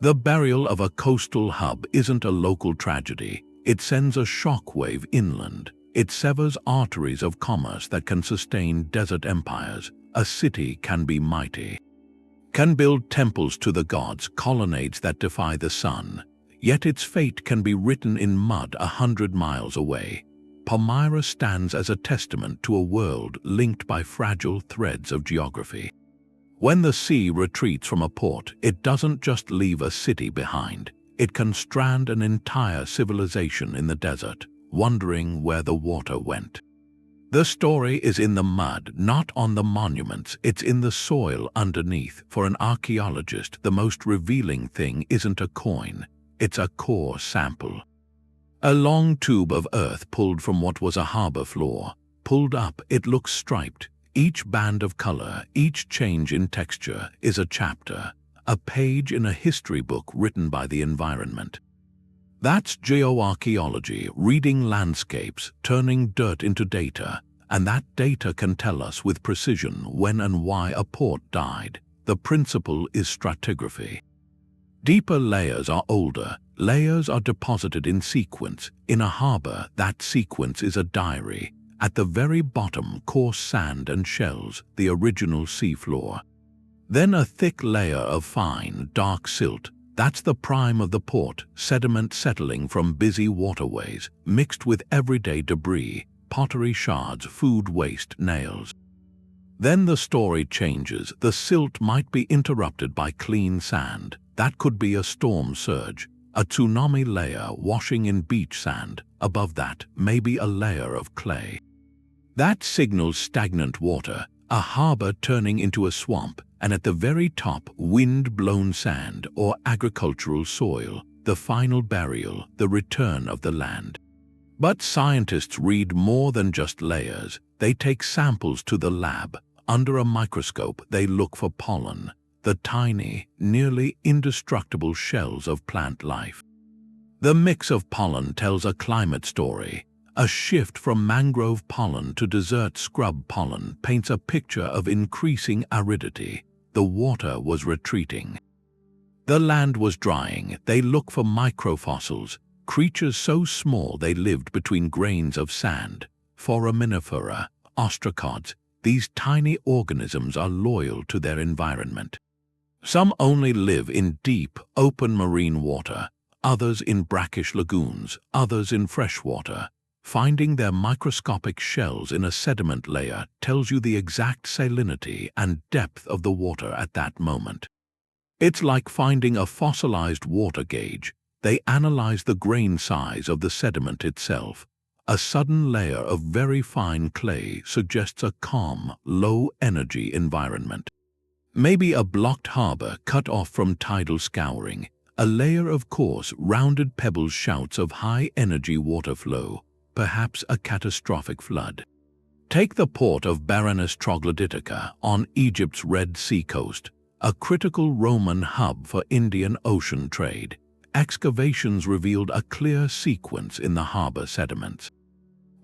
The burial of a coastal hub isn't a local tragedy. It sends a shockwave inland. It severs arteries of commerce that can sustain desert empires. A city can be mighty, can build temples to the gods, colonnades that defy the sun. Yet its fate can be written in mud 100 miles away. Palmyra stands as a testament to a world linked by fragile threads of geography. When the sea retreats from a port, it doesn't just leave a city behind. It can strand an entire civilization in the desert, wondering where the water went. The story is in the mud, not on the monuments. It's in the soil underneath. For an archaeologist, the most revealing thing isn't a coin, it's a core sample. A long tube of earth pulled from what was a harbor floor. Pulled up, it looks striped. Each band of color, each change in texture is a chapter, a page in a history book written by the environment. That's geoarchaeology, reading landscapes, turning dirt into data, and that data can tell us with precision when and why a port died. The principle is stratigraphy. Deeper layers are older, layers are deposited in sequence. In a harbor, that sequence is a diary. At the very bottom, coarse sand and shells, the original seafloor. Then a thick layer of fine, dark silt. That's the prime of the port, sediment settling from busy waterways, mixed with everyday debris, pottery shards, food waste, nails. Then the story changes. The silt might be interrupted by clean sand. That could be a storm surge, a tsunami layer washing in beach sand. Above that, maybe a layer of clay. That signals stagnant water, a harbor turning into a swamp, and at the very top, wind-blown sand or agricultural soil, the final burial, the return of the land. But scientists read more than just layers. They take samples to the lab. Under a microscope, they look for pollen, the tiny, nearly indestructible shells of plant life. The mix of pollen tells a climate story. A shift from mangrove pollen to desert scrub pollen paints a picture of increasing aridity. The water was retreating. The land was drying. They look for microfossils, creatures so small they lived between grains of sand. Foraminifera, ostracods, these tiny organisms are loyal to their environment. Some only live in deep, open marine water, others in brackish lagoons, others in fresh water. Finding their microscopic shells in a sediment layer tells you the exact salinity and depth of the water at that moment. It's like finding a fossilized water gauge. They analyze the grain size of the sediment itself. A sudden layer of very fine clay suggests a calm, low-energy environment. Maybe a blocked harbor cut off from tidal scouring. A layer of coarse, rounded pebbles shouts of high-energy water flow. Perhaps a catastrophic flood. Take the port of Berenice Troglodytica on Egypt's Red Sea coast, a critical Roman hub for Indian Ocean trade. Excavations revealed a clear sequence in the harbor sediments.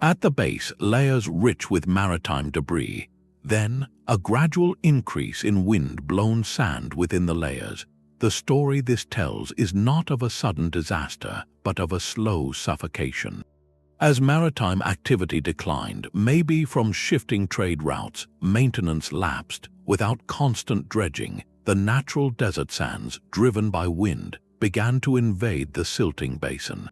At the base, layers rich with maritime debris. Then, a gradual increase in wind-blown sand within the layers. The story this tells is not of a sudden disaster, but of a slow suffocation. As maritime activity declined, maybe from shifting trade routes, maintenance lapsed. Without constant dredging, the natural desert sands, driven by wind, began to invade the silting basin.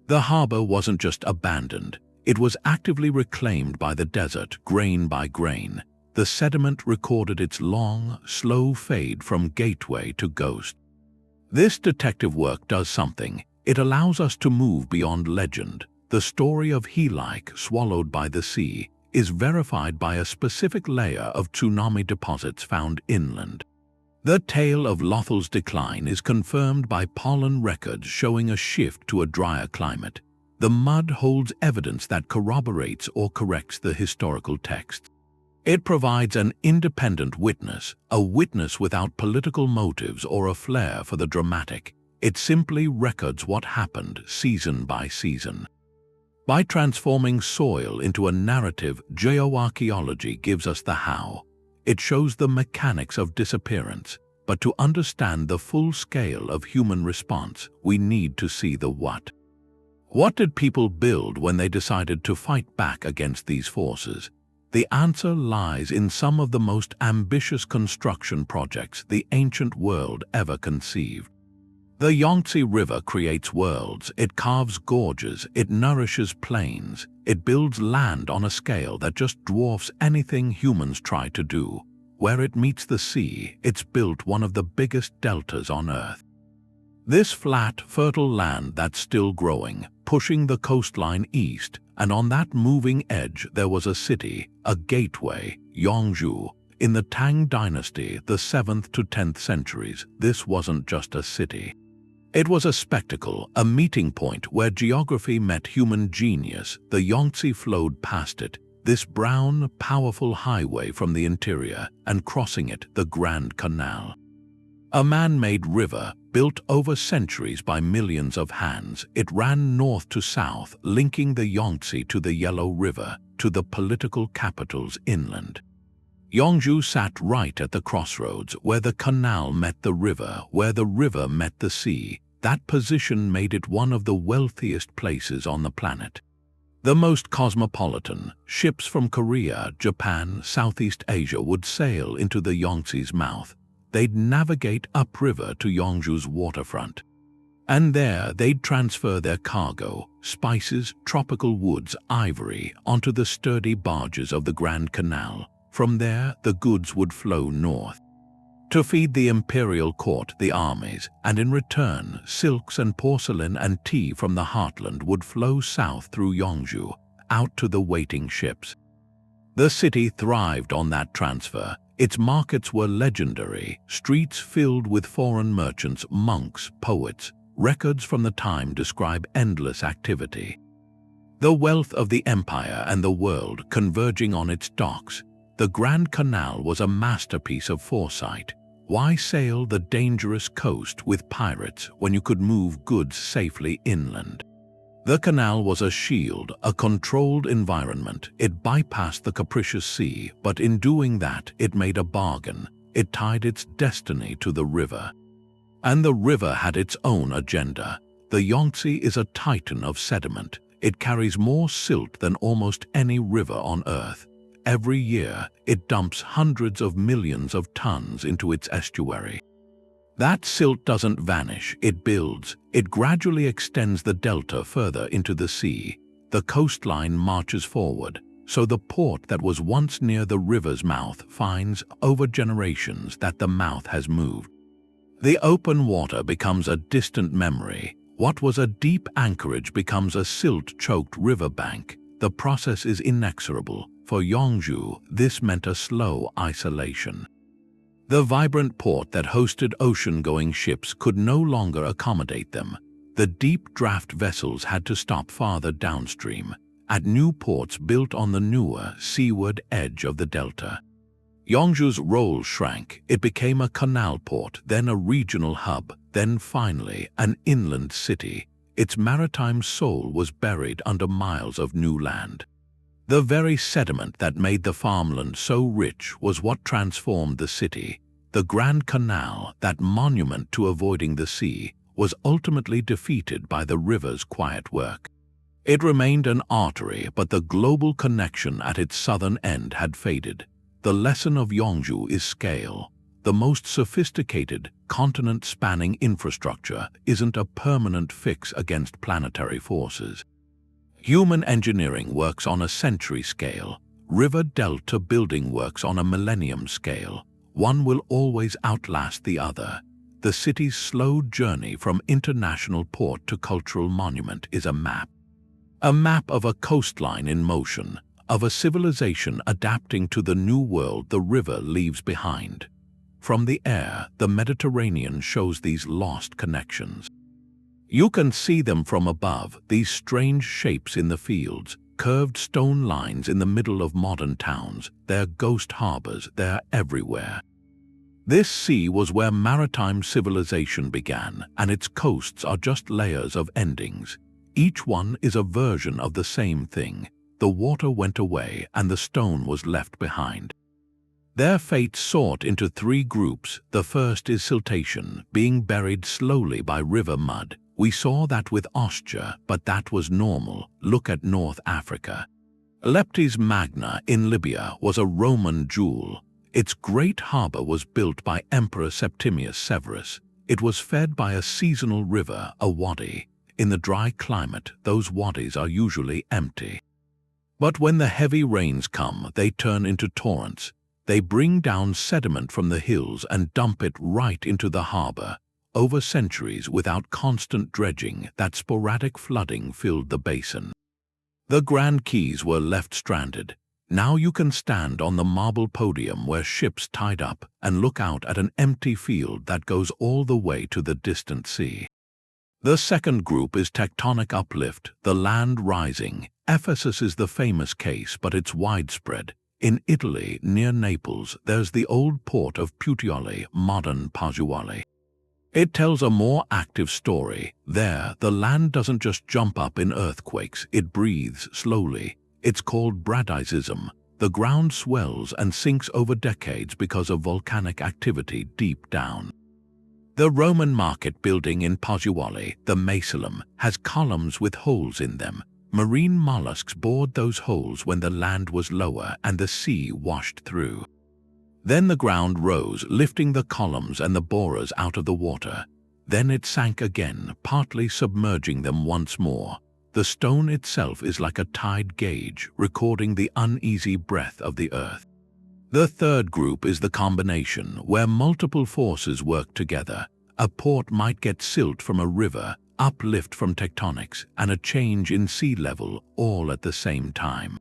The harbor wasn't just abandoned. It was actively reclaimed by the desert, grain by grain. The sediment recorded its long, slow fade from gateway to ghost. This detective work does something. It allows us to move beyond legend. The story of Helike, swallowed by the sea, is verified by a specific layer of tsunami deposits found inland. The tale of Lothal's decline is confirmed by pollen records showing a shift to a drier climate. The mud holds evidence that corroborates or corrects the historical text. It provides an independent witness, a witness without political motives or a flair for the dramatic. It simply records what happened season by season. By transforming soil into a narrative, geoarchaeology gives us the how. It shows the mechanics of disappearance, but to understand the full scale of human response, we need to see the what. What did people build when they decided to fight back against these forces? The answer lies in some of the most ambitious construction projects the ancient world ever conceived. The Yangtze River creates worlds, it carves gorges, it nourishes plains, it builds land on a scale that just dwarfs anything humans try to do. Where it meets the sea, it's built one of the biggest deltas on Earth. This flat, fertile land that's still growing, pushing the coastline east, and on that moving edge there was a city, a gateway, Yangzhou. In the Tang dynasty, the 7th to 10th centuries, this wasn't just a city. It was a spectacle, a meeting point where geography met human genius. The Yangtze flowed past it, this brown, powerful highway from the interior, and crossing it, the Grand Canal. A man-made river, built over centuries by millions of hands, it ran north to south, linking the Yangtze to the Yellow River, to the political capitals inland. Yangzhou sat right at the crossroads, where the canal met the river, where the river met the sea. That position made it one of the wealthiest places on the planet. The most cosmopolitan, ships from Korea, Japan, Southeast Asia would sail into the Yangtze's mouth. They'd navigate upriver to Yangzhou's waterfront. And there they'd transfer their cargo, spices, tropical woods, ivory, onto the sturdy barges of the Grand Canal. From there, the goods would flow north to feed the imperial court, the armies, and in return, silks and porcelain and tea from the heartland would flow south through Yangzhou, out to the waiting ships. The city thrived on that transfer. Its markets were legendary, streets filled with foreign merchants, monks, poets. Records from the time describe endless activity. The wealth of the empire and the world converging on its docks. The Grand Canal was a masterpiece of foresight. Why sail the dangerous coast with pirates when you could move goods safely inland? The canal was a shield, a controlled environment. It bypassed the capricious sea, but in doing that, it made a bargain. It tied its destiny to the river. And the river had its own agenda. The Yangtze is a titan of sediment. It carries more silt than almost any river on Earth. Every year, it dumps hundreds of millions of tons into its estuary. That silt doesn't vanish, it builds. It gradually extends the delta further into the sea. The coastline marches forward, so the port that was once near the river's mouth finds, over generations, that the mouth has moved. The open water becomes a distant memory. What was a deep anchorage becomes a silt-choked riverbank. The process is inexorable. For Yangzhou, this meant a slow isolation. The vibrant port that hosted ocean-going ships could no longer accommodate them. The deep draft vessels had to stop farther downstream, at new ports built on the newer, seaward edge of the delta. Yangzhou's role shrank. It became a canal port, then a regional hub, then finally an inland city. Its maritime soul was buried under miles of new land. The very sediment that made the farmland so rich was what transformed the city. The Grand Canal, that monument to avoiding the sea, was ultimately defeated by the river's quiet work. It remained an artery, but the global connection at its southern end had faded. The lesson of Yangzhou is scale. The most sophisticated, continent-spanning infrastructure isn't a permanent fix against planetary forces. Human engineering works on a century scale. River delta building works on a millennium scale. One will always outlast the other. The city's slow journey from international port to cultural monument is a map. A map of a coastline in motion, of a civilization adapting to the new world the river leaves behind. From the air, the Mediterranean shows these lost connections. You can see them from above, these strange shapes in the fields, curved stone lines in the middle of modern towns. They're ghost harbors, they're everywhere. This sea was where maritime civilization began, and its coasts are just layers of endings. Each one is a version of the same thing. The water went away and the stone was left behind. Their fate sort into three groups. The first is siltation, being buried slowly by river mud. We saw that with Ostia, but that was normal. Look at North Africa. Leptis Magna in Libya was a Roman jewel. Its great harbour was built by Emperor Septimius Severus. It was fed by a seasonal river, a wadi. In the dry climate, those wadis are usually empty. But when the heavy rains come, they turn into torrents. They bring down sediment from the hills and dump it right into the harbour. Over centuries, without constant dredging, that sporadic flooding filled the basin. The Grand Quays were left stranded. Now you can stand on the marble podium where ships tied up and look out at an empty field that goes all the way to the distant sea. The second group is tectonic uplift, the land rising. Ephesus is the famous case, but it's widespread. In Italy, near Naples, there's the old port of Puteoli, modern Pozzuoli. It tells a more active story. There, the land doesn't just jump up in earthquakes, it breathes slowly. It's called bradisism. The ground swells and sinks over decades because of volcanic activity deep down. The Roman market building in Pozzuoli, the Macelum, has columns with holes in them. Marine mollusks bored those holes when the land was lower and the sea washed through. Then the ground rose, lifting the columns and the borers out of the water. Then it sank again, partly submerging them once more. The stone itself is like a tide gauge, recording the uneasy breath of the earth. The third group is the combination, where multiple forces work together. A port might get silt from a river, uplift from tectonics, and a change in sea level all at the same time.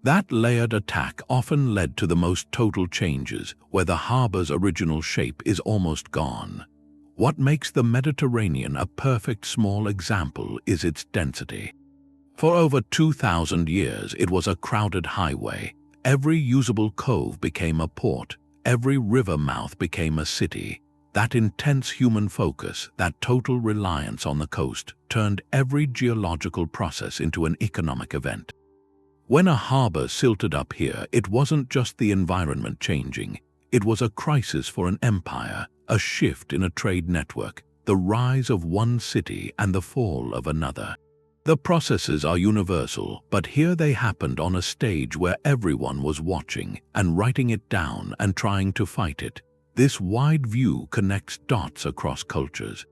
That layered attack often led to the most total changes, where the harbor's original shape is almost gone. What makes the Mediterranean a perfect small example is its density. For over 2,000 years it was a crowded highway. Every usable cove became a port, every river mouth became a city. That intense human focus, that total reliance on the coast, turned every geological process into an economic event. When a harbor silted up here, it wasn't just the environment changing. It was a crisis for an empire, a shift in a trade network, the rise of one city and the fall of another. The processes are universal, but here they happened on a stage where everyone was watching and writing it down and trying to fight it. This wide view connects dots across cultures.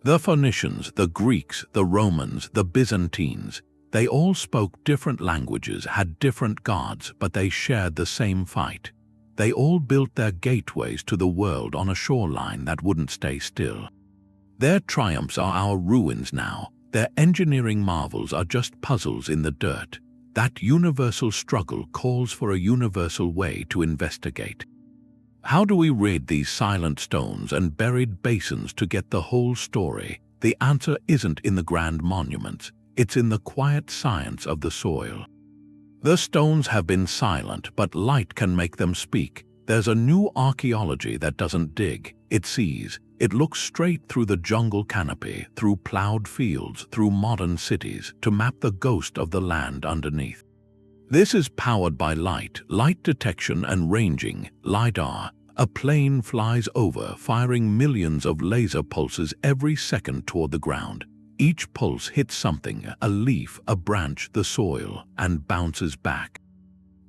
The Phoenicians, the Greeks, the Romans, the Byzantines, they all spoke different languages, had different gods, but they shared the same fight. They all built their gateways to the world on a shoreline that wouldn't stay still. Their triumphs are our ruins now. Their engineering marvels are just puzzles in the dirt. That universal struggle calls for a universal way to investigate. How do we read these silent stones and buried basins to get the whole story? The answer isn't in the grand monuments. It's in the quiet science of the soil. The stones have been silent, but light can make them speak. There's a new archaeology that doesn't dig, it sees. It looks straight through the jungle canopy, through plowed fields, through modern cities, to map the ghost of the land underneath. This is powered by light detection and ranging, LiDAR. A plane flies over, firing millions of laser pulses every second toward the ground. Each pulse hits something, a leaf, a branch, the soil, and bounces back.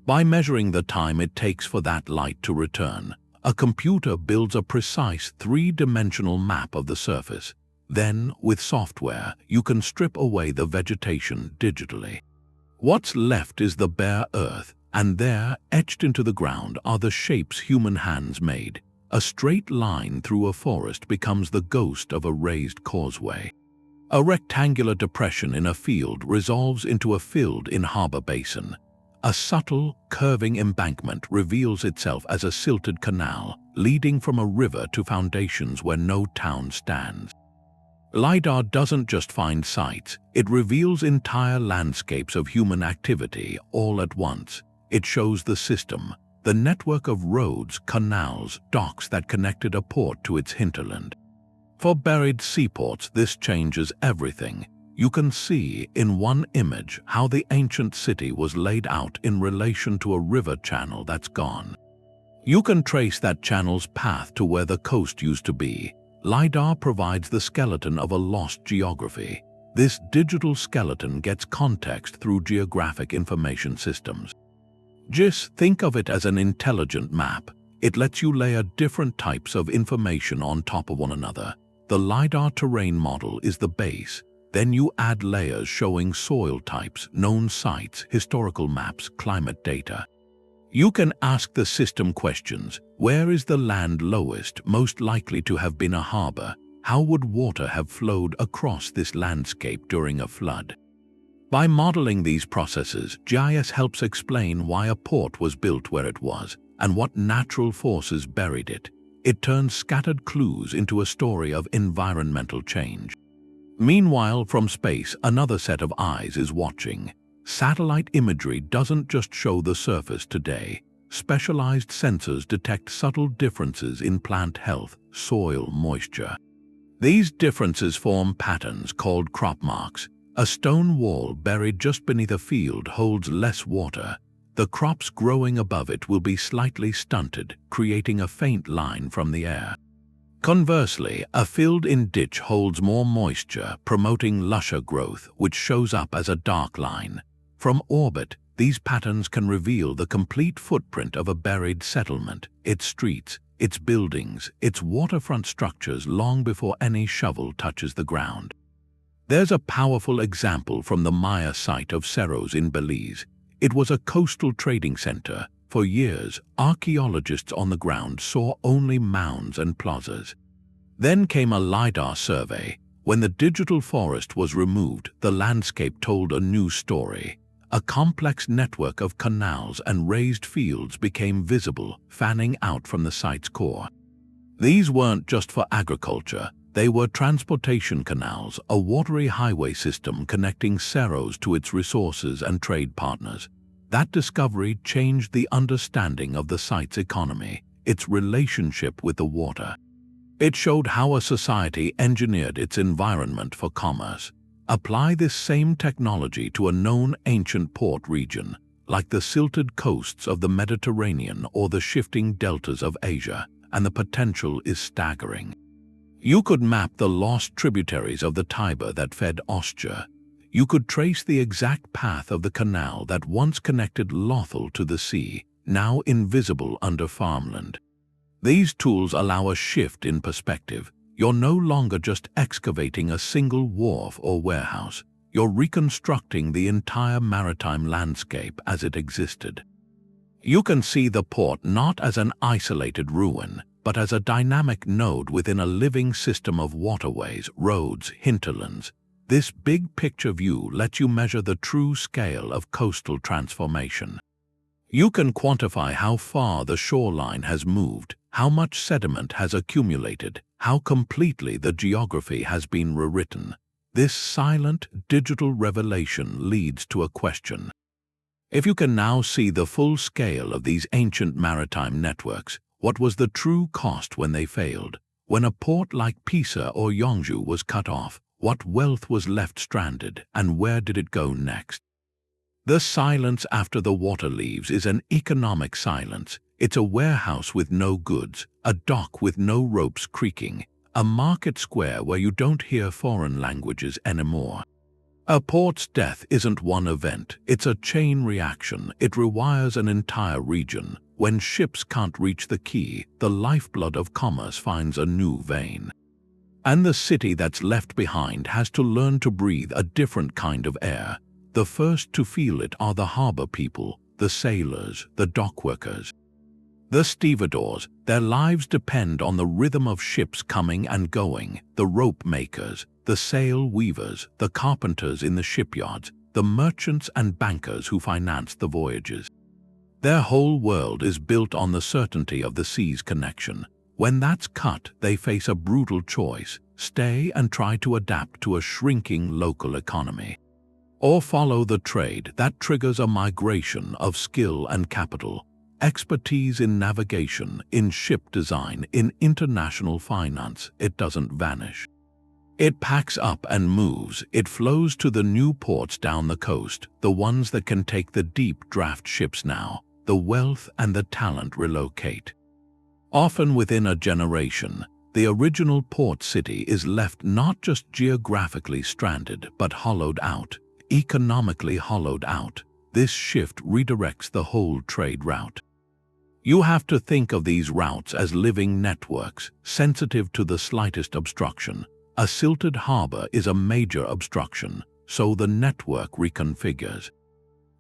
By measuring the time it takes for that light to return, a computer builds a precise three-dimensional map of the surface. Then, with software, you can strip away the vegetation digitally. What's left is the bare earth, and there, etched into the ground, are the shapes human hands made. A straight line through a forest becomes the ghost of a raised causeway. A rectangular depression in a field resolves into a filled in harbor basin. A subtle, curving embankment reveals itself as a silted canal, leading from a river to foundations where no town stands. LiDAR doesn't just find sites, it reveals entire landscapes of human activity all at once. It shows the system, the network of roads, canals, docks that connected a port to its hinterland. For buried seaports, this changes everything. You can see in one image how the ancient city was laid out in relation to a river channel that's gone. You can trace that channel's path to where the coast used to be. LiDAR provides the skeleton of a lost geography. This digital skeleton gets context through geographic information systems. Just think of it as an intelligent map. It lets you layer different types of information on top of one another. The LiDAR terrain model is the base. Then you add layers showing soil types, known sites, historical maps, climate data. You can ask the system questions. Where is the land lowest, most likely to have been a harbor? How would water have flowed across this landscape during a flood? By modeling these processes, GIS helps explain why a port was built where it was and what natural forces buried it. It turns scattered clues into a story of environmental change. Meanwhile, from space, another set of eyes is watching. Satellite imagery doesn't just show the surface today. Specialized sensors detect subtle differences in plant health, soil moisture. These differences form patterns called crop marks. A stone wall buried just beneath a field holds less water. The crops growing above it will be slightly stunted, creating a faint line from the air. Conversely, a filled-in ditch holds more moisture, promoting lusher growth, which shows up as a dark line. From orbit, these patterns can reveal the complete footprint of a buried settlement, its streets, its buildings, its waterfront structures long before any shovel touches the ground. There's a powerful example from the Maya site of Cerros in Belize. It was a coastal trading center. For years, archaeologists on the ground saw only mounds and plazas. Then came a LiDAR survey. When the digital forest was removed, the landscape told a new story. A complex network of canals and raised fields became visible, fanning out from the site's core. These weren't just for agriculture. They were transportation canals, a watery highway system connecting Cerros to its resources and trade partners. That discovery changed the understanding of the site's economy, its relationship with the water. It showed how a society engineered its environment for commerce. Apply this same technology to a known ancient port region, like the silted coasts of the Mediterranean or the shifting deltas of Asia, and the potential is staggering. You could map the lost tributaries of the Tiber that fed Ostia. You could trace the exact path of the canal that once connected Lothal to the sea, now invisible under farmland. These tools allow a shift in perspective. You're no longer just excavating a single wharf or warehouse. You're reconstructing the entire maritime landscape as it existed. You can see the port not as an isolated ruin, but as a dynamic node within a living system of waterways, roads, hinterlands. This big-picture view lets you measure the true scale of coastal transformation. You can quantify how far the shoreline has moved, how much sediment has accumulated, how completely the geography has been rewritten. This silent, digital revelation leads to a question. If you can now see the full scale of these ancient maritime networks, what was the true cost when they failed? When a port like Pisa or Yongju was cut off, what wealth was left stranded, and where did it go next? The silence after the water leaves is an economic silence. It's a warehouse with no goods, a dock with no ropes creaking, a market square where you don't hear foreign languages anymore. A port's death isn't one event, it's a chain reaction. It rewires an entire region. When ships can't reach the quay, the lifeblood of commerce finds a new vein. And the city that's left behind has to learn to breathe a different kind of air. The first to feel it are the harbor people, the sailors, the dockworkers. The stevedores, their lives depend on the rhythm of ships coming and going, the rope makers, the sail weavers, the carpenters in the shipyards, the merchants and bankers who finance the voyages. Their whole world is built on the certainty of the sea's connection. When that's cut, they face a brutal choice: stay and try to adapt to a shrinking local economy, or follow the trade that triggers a migration of skill and capital, expertise in navigation, in ship design, in international finance. It doesn't vanish. It packs up and moves. It flows to the new ports down the coast, the ones that can take the deep draft ships now. The wealth and the talent relocate. Often within a generation, the original port city is left not just geographically stranded, but hollowed out, economically hollowed out. This shift redirects the whole trade route. You have to think of these routes as living networks, sensitive to the slightest obstruction. A silted harbor is a major obstruction, so the network reconfigures.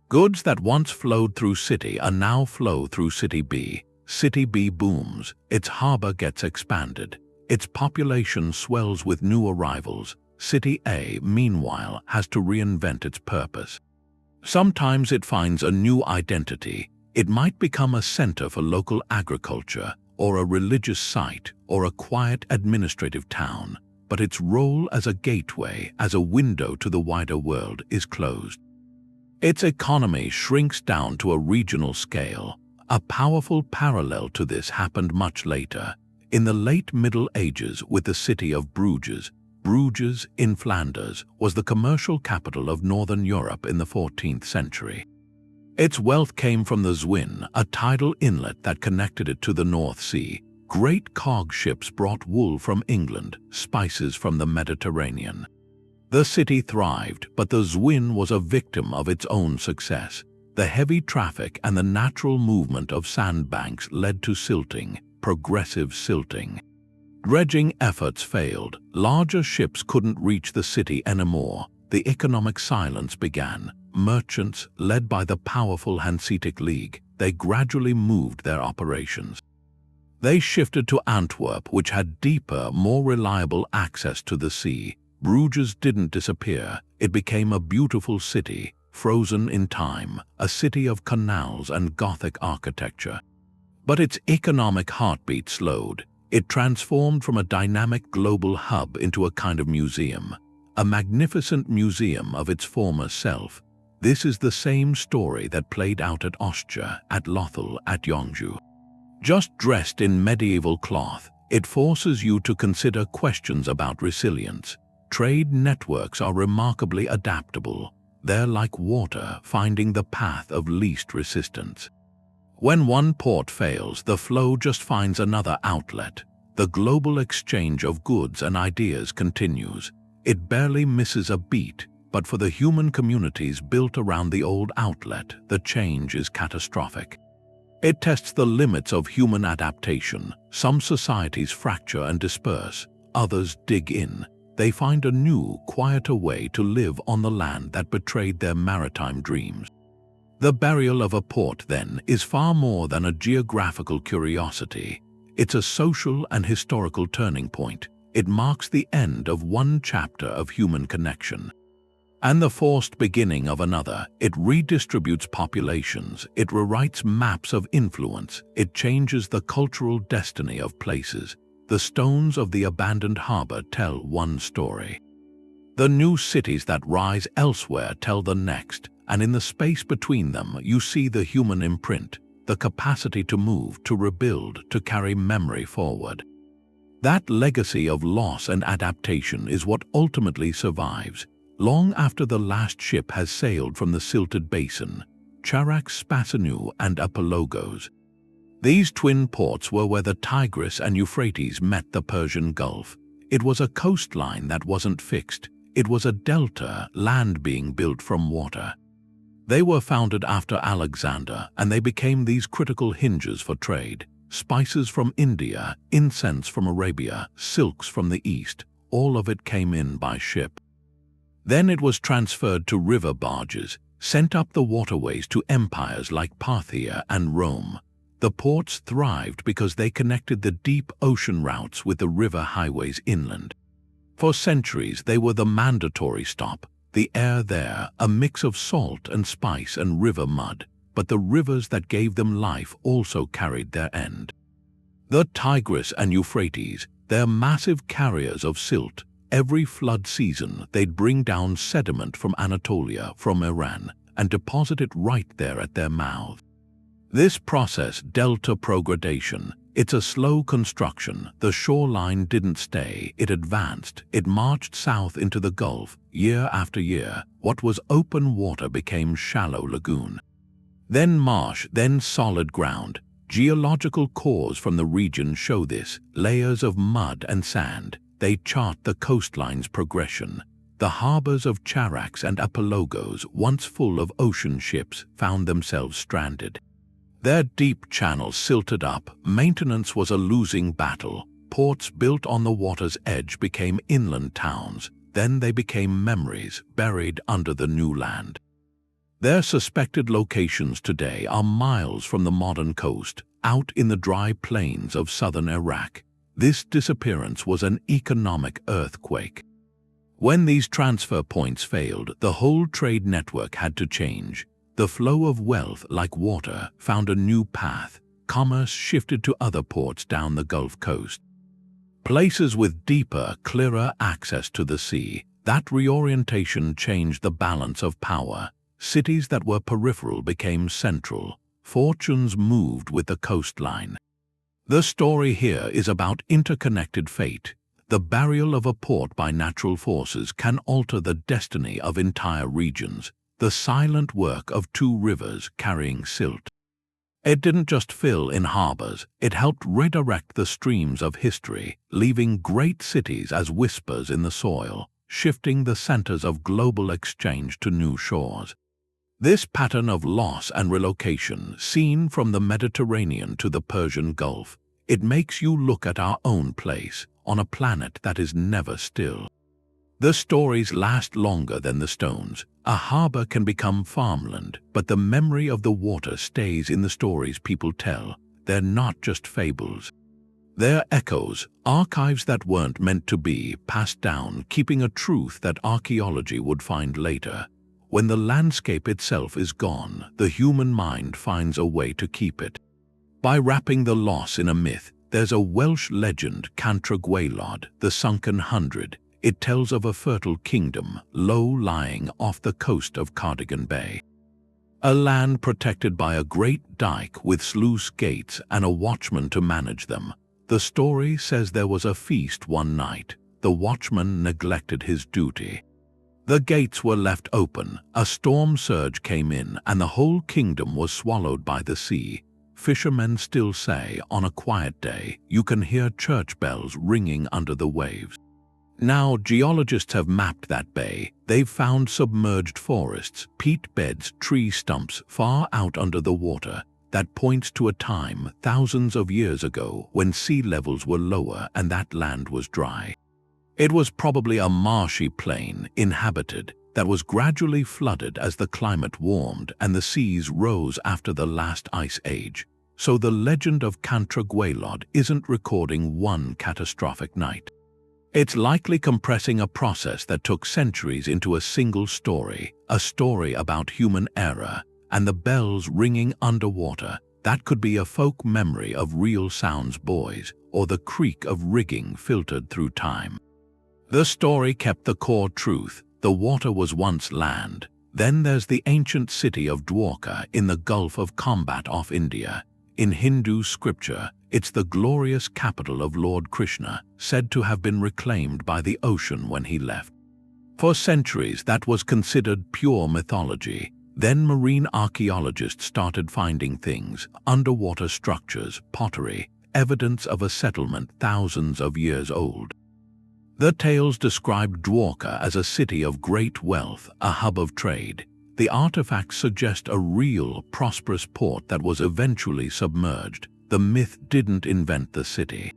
Goods that once flowed through city A now flow through City B. City B booms, its harbor gets expanded, its population swells with new arrivals. City A, meanwhile, has to reinvent its purpose. Sometimes it finds a new identity. It might become a center for local agriculture, or a religious site, or a quiet administrative town, but its role as a gateway, as a window to the wider world, is closed. Its economy shrinks down to a regional scale. A powerful parallel to this happened much later, in the late Middle Ages, with the city of Bruges. Bruges, in Flanders, was the commercial capital of Northern Europe in the 14th century. Its wealth came from the Zwin, a tidal inlet that connected it to the North Sea. Great cog ships brought wool from England, spices from the Mediterranean. The city thrived, but the Zwin was a victim of its own success. The heavy traffic and the natural movement of sandbanks led to silting, progressive silting. Dredging efforts failed. Larger ships couldn't reach the city anymore. The economic silence began. Merchants, led by the powerful Hanseatic League, they gradually moved their operations. They shifted to Antwerp, which had deeper, more reliable access to the sea. Bruges didn't disappear. It became a beautiful city, frozen in time, a city of canals and Gothic architecture. But its economic heartbeat slowed. It transformed from a dynamic global hub into a kind of museum, a magnificent museum of its former self. This is the same story that played out at Ostia, at Lothal, at Yongju. Just dressed in medieval cloth, it forces you to consider questions about resilience. Trade networks are remarkably adaptable. They're like water, finding the path of least resistance. When one port fails, the flow just finds another outlet. The global exchange of goods and ideas continues. It barely misses a beat, but for the human communities built around the old outlet, the change is catastrophic. It tests the limits of human adaptation. Some societies fracture and disperse, others dig in. They find a new, quieter way to live on the land that betrayed their maritime dreams. The burial of a port, then, is far more than a geographical curiosity. It's a social and historical turning point. It marks the end of one chapter of human connection and the forced beginning of another. It redistributes populations. It rewrites maps of influence. It changes the cultural destiny of places. The stones of the abandoned harbor tell one story. The new cities that rise elsewhere tell the next, and in the space between them you see the human imprint, the capacity to move, to rebuild, to carry memory forward. That legacy of loss and adaptation is what ultimately survives. Long after the last ship has sailed from the silted basin, Charax, Spasinu, and Apologos. These twin ports were where the Tigris and Euphrates met the Persian Gulf. It was a coastline that wasn't fixed. It was a delta, land being built from water. They were founded after Alexander, and they became these critical hinges for trade. Spices from India, incense from Arabia, silks from the East, all of it came in by ship. Then it was transferred to river barges, sent up the waterways to empires like Parthia and Rome. The ports thrived because they connected the deep ocean routes with the river highways inland. For centuries, they were the mandatory stop. The air there, a mix of salt and spice and river mud, but the rivers that gave them life also carried their end. The Tigris and Euphrates, they're massive carriers of silt. Every flood season, they'd bring down sediment from Anatolia, from Iran, and deposit it right there at their mouths. This process, delta progradation, it's a slow construction. The shoreline didn't stay, it advanced. It marched south into the Gulf. Year after year, what was open water became shallow lagoon. Then marsh, then solid ground. Geological cores from the region show this, layers of mud and sand. They chart the coastline's progression. The harbors of Charax and Apologos, once full of ocean ships, found themselves stranded. Their deep channels silted up. Maintenance was a losing battle. Ports built on the water's edge became inland towns. Then they became memories, buried under the new land. Their suspected locations today are miles from the modern coast, out in the dry plains of southern Iraq. This disappearance was an economic earthquake. When these transfer points failed, the whole trade network had to change. The flow of wealth, like water, found a new path. Commerce shifted to other ports down the Gulf Coast. Places with deeper, clearer access to the sea. That reorientation changed the balance of power. Cities that were peripheral became central. Fortunes moved with the coastline. The story here is about interconnected fate. The burial of a port by natural forces can alter the destiny of entire regions. The silent work of two rivers carrying silt. It didn't just fill in harbors, it helped redirect the streams of history, leaving great cities as whispers in the soil, shifting the centers of global exchange to new shores. This pattern of loss and relocation, seen from the Mediterranean to the Persian Gulf, it makes you look at our own place, on a planet that is never still. The stories last longer than the stones. A harbor can become farmland, but the memory of the water stays in the stories people tell. They're not just fables. They're echoes, archives that weren't meant to be, passed down, keeping a truth that archaeology would find later. When the landscape itself is gone, the human mind finds a way to keep it. By wrapping the loss in a myth, there's a Welsh legend, Cantre'r, the Sunken Hundred. It tells of a fertile kingdom, low-lying off the coast of Cardigan Bay. A land protected by a great dike with sluice gates and a watchman to manage them. The story says there was a feast one night. The watchman neglected his duty. The gates were left open, a storm surge came in, and the whole kingdom was swallowed by the sea. Fishermen still say, on a quiet day, you can hear church bells ringing under the waves. Now, geologists have mapped that bay. They've found submerged forests, peat beds, tree stumps far out under the water. That points to a time, thousands of years ago, when sea levels were lower and that land was dry. It was probably a marshy plain, inhabited, that was gradually flooded as the climate warmed and the seas rose after the last ice age. So the legend of Cantre'r isn't recording one catastrophic night. It's likely compressing a process that took centuries into a single story, a story about human error, and the bells ringing underwater. That could be a folk memory of real sounds buoys, or the creak of rigging filtered through time. The story kept the core truth. The water was once land. Then there's the ancient city of Dwarka in the Gulf of Combat off India. In Hindu scripture, it's the glorious capital of Lord Krishna, said to have been reclaimed by the ocean when he left. For centuries that was considered pure mythology. Then marine archaeologists started finding things, underwater structures, pottery, evidence of a settlement thousands of years old. The tales described Dwarka as a city of great wealth, a hub of trade. The artifacts suggest a real, prosperous port that was eventually submerged. The myth didn't invent the city.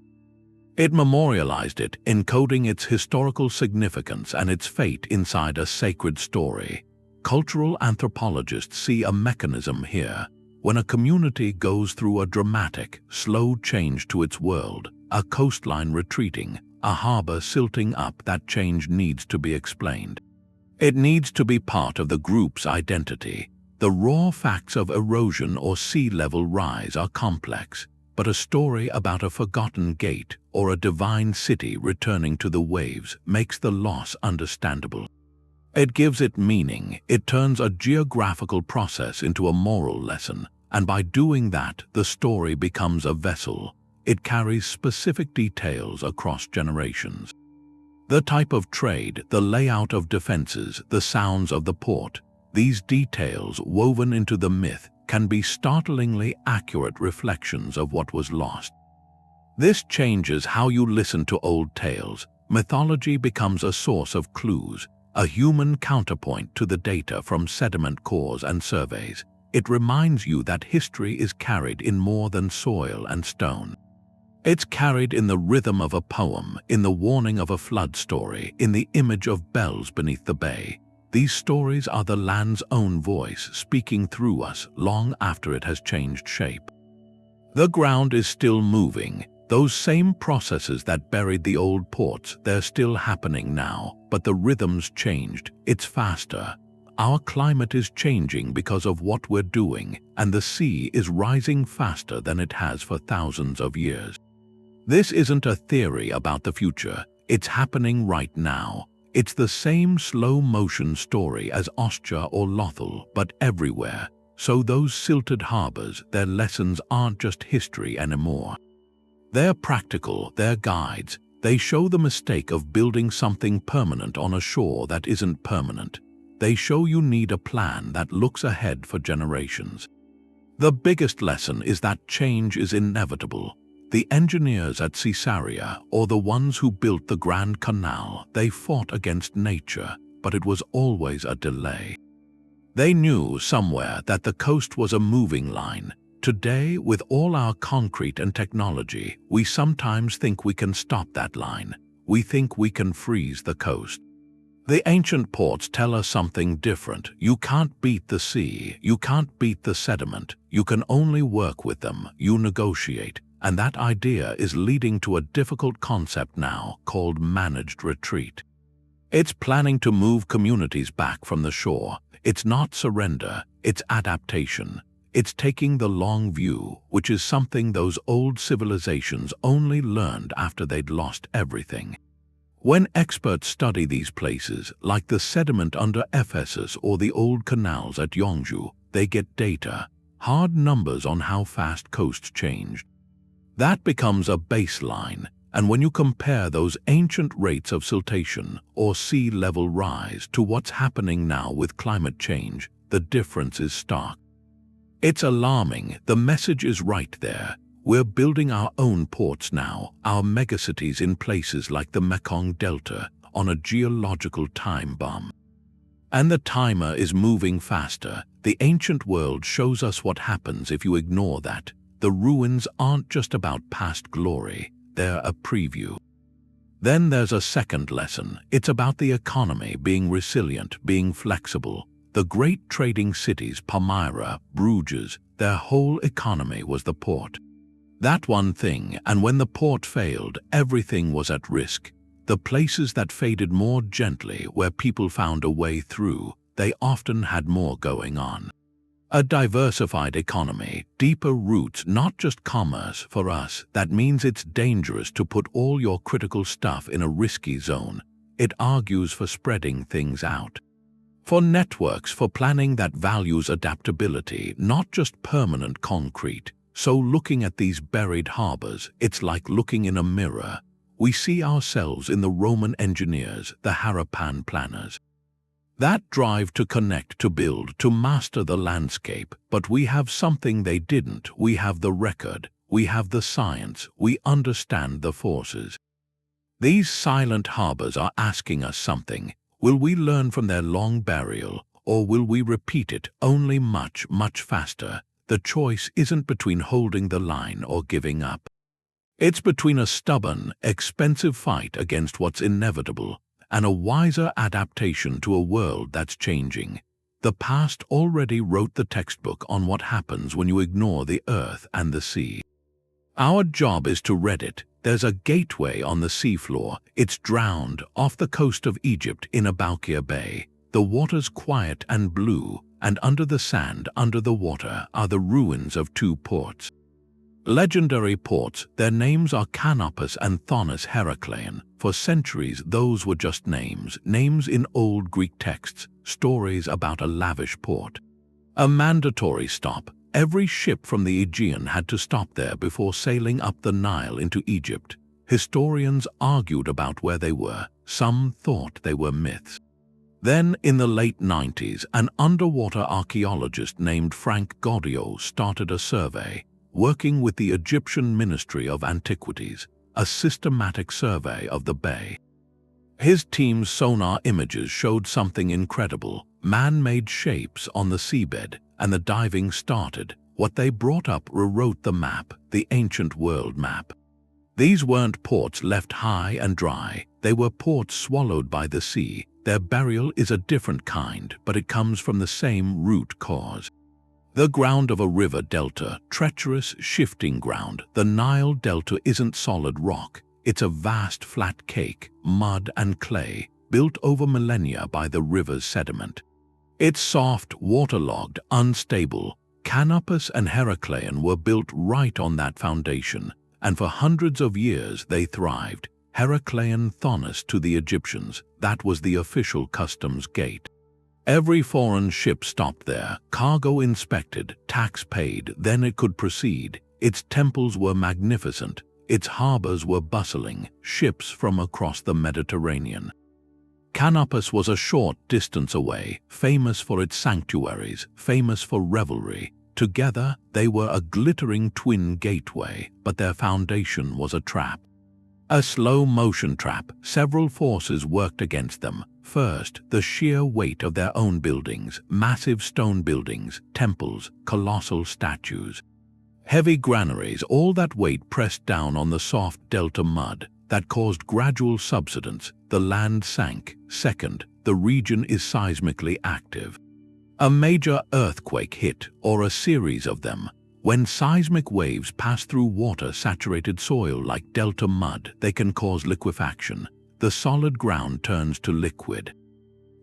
It memorialized it, encoding its historical significance and its fate inside a sacred story. Cultural anthropologists see a mechanism here. When a community goes through a dramatic, slow change to its world, a coastline retreating, a harbor silting up, that change needs to be explained. It needs to be part of the group's identity. The raw facts of erosion or sea level rise are complex, but a story about a forgotten gate or a divine city returning to the waves makes the loss understandable. It gives it meaning. It turns a geographical process into a moral lesson, and by doing that, the story becomes a vessel. It carries specific details across generations. The type of trade, the layout of defenses, the sounds of the port, these details woven into the myth can be startlingly accurate reflections of what was lost. This changes how you listen to old tales. Mythology becomes a source of clues, a human counterpoint to the data from sediment cores and surveys. It reminds you that history is carried in more than soil and stone. It's carried in the rhythm of a poem, in the warning of a flood story, in the image of bells beneath the bay. These stories are the land's own voice speaking through us long after it has changed shape. The ground is still moving. Those same processes that buried the old ports, they're still happening now, but the rhythm's changed. It's faster. Our climate is changing because of what we're doing, and the sea is rising faster than it has for thousands of years. This isn't a theory about the future. It's happening right now. It's the same slow-motion story as Ostia or Lothal, but everywhere. So those silted harbors, their lessons aren't just history anymore. They're practical, they're guides. They show the mistake of building something permanent on a shore that isn't permanent. They show you need a plan that looks ahead for generations. The biggest lesson is that change is inevitable. The engineers at Caesarea, or the ones who built the Grand Canal, they fought against nature, but it was always a delay. They knew somewhere that the coast was a moving line. Today, with all our concrete and technology, we sometimes think we can stop that line. We think we can freeze the coast. The ancient ports tell us something different. You can't beat the sea, you can't beat the sediment, you can only work with them, you negotiate. And that idea is leading to a difficult concept now called managed retreat. It's planning to move communities back from the shore. It's not surrender, it's adaptation. It's taking the long view, which is something those old civilizations only learned after they'd lost everything. When experts study these places, like the sediment under Ephesus or the old canals at Yongju, they get data, hard numbers on how fast coasts changed. That becomes a baseline, and when you compare those ancient rates of siltation or sea level rise to what's happening now with climate change, the difference is stark. It's alarming. The message is right there. We're building our own ports now, our megacities in places like the Mekong Delta, on a geological time bomb. And the timer is moving faster. The ancient world shows us what happens if you ignore that. The ruins aren't just about past glory, they're a preview. Then there's a second lesson. It's about the economy being resilient, being flexible. The great trading cities, Palmyra, Bruges, their whole economy was the port. That one thing, and when the port failed, everything was at risk. The places that faded more gently, where people found a way through, they often had more going on. A diversified economy, deeper roots, not just commerce. For us, that means it's dangerous to put all your critical stuff in a risky zone. It argues for spreading things out. For networks, for planning that values adaptability, not just permanent concrete. So looking at these buried harbors, it's like looking in a mirror. We see ourselves in the Roman engineers, the Harappan planners. That drive to connect, to build, to master the landscape. But we have something they didn't. We have the record. We have the science. We understand the forces. These silent harbors are asking us something. Will we learn from their long burial, or will we repeat it only much, much faster? The choice isn't between holding the line or giving up. It's between a stubborn, expensive fight against what's inevitable and a wiser adaptation to a world that's changing. The past already wrote the textbook on what happens when you ignore the earth and the sea. Our job is to read it. There's a gateway on the seafloor. It's drowned off the coast of Egypt in Aboukir Bay. The water's quiet and blue, and under the sand, under the water, are the ruins of two ports. Legendary ports, their names are Canopus and Thonis Heracleion. For centuries, those were just names in old Greek texts, stories about a lavish port. A mandatory stop. Every ship from the Aegean had to stop there before sailing up the Nile into Egypt. Historians argued about where they were. Some thought they were myths. Then, in the late 90s, an underwater archaeologist named Frank Gaudio started a survey, working with the Egyptian Ministry of Antiquities, a systematic survey of the bay. His team's sonar images showed something incredible, man-made shapes on the seabed, and the diving started. What they brought up rewrote the map, the ancient world map. These weren't ports left high and dry, they were ports swallowed by the sea. Their burial is a different kind, but it comes from the same root cause. The ground of a river delta, treacherous, shifting ground. The Nile Delta isn't solid rock. It's a vast flat cake, mud and clay, built over millennia by the river's sediment. It's soft, waterlogged, unstable. Canopus and Heracleion were built right on that foundation, and for hundreds of years they thrived. Heracleion Thonis to the Egyptians, that was the official customs gate. Every foreign ship stopped there, cargo inspected, tax paid, then it could proceed. Its temples were magnificent, its harbors were bustling, ships from across the Mediterranean. Canopus was a short distance away, famous for its sanctuaries, famous for revelry. Together, they were a glittering twin gateway, but their foundation was a trap. A slow-motion trap. Several forces worked against them. First, the sheer weight of their own buildings, massive stone buildings, temples, colossal statues. Heavy granaries, all that weight pressed down on the soft delta mud that caused gradual subsidence. The land sank. Second, the region is seismically active. A major earthquake hit, or a series of them. When seismic waves pass through water-saturated soil like delta mud, they can cause liquefaction. The solid ground turns to liquid.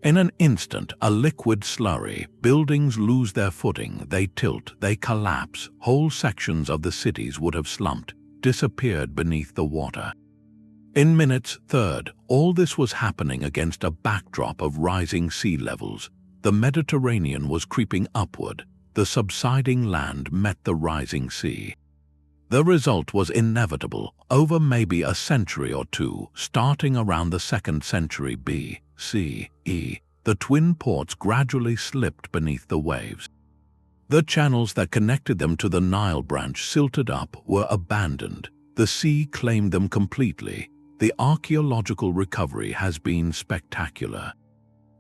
In an instant, a liquid slurry, buildings lose their footing, they tilt, they collapse. Whole sections of the cities would have slumped, disappeared beneath the water. In minutes, third, all this was happening against a backdrop of rising sea levels. The Mediterranean was creeping upward. The subsiding land met the rising sea. The result was inevitable. Over maybe a century or two, starting around the 2nd century BCE, the twin ports gradually slipped beneath the waves. The channels that connected them to the Nile branch silted up, were abandoned. The sea claimed them completely. The archaeological recovery has been spectacular.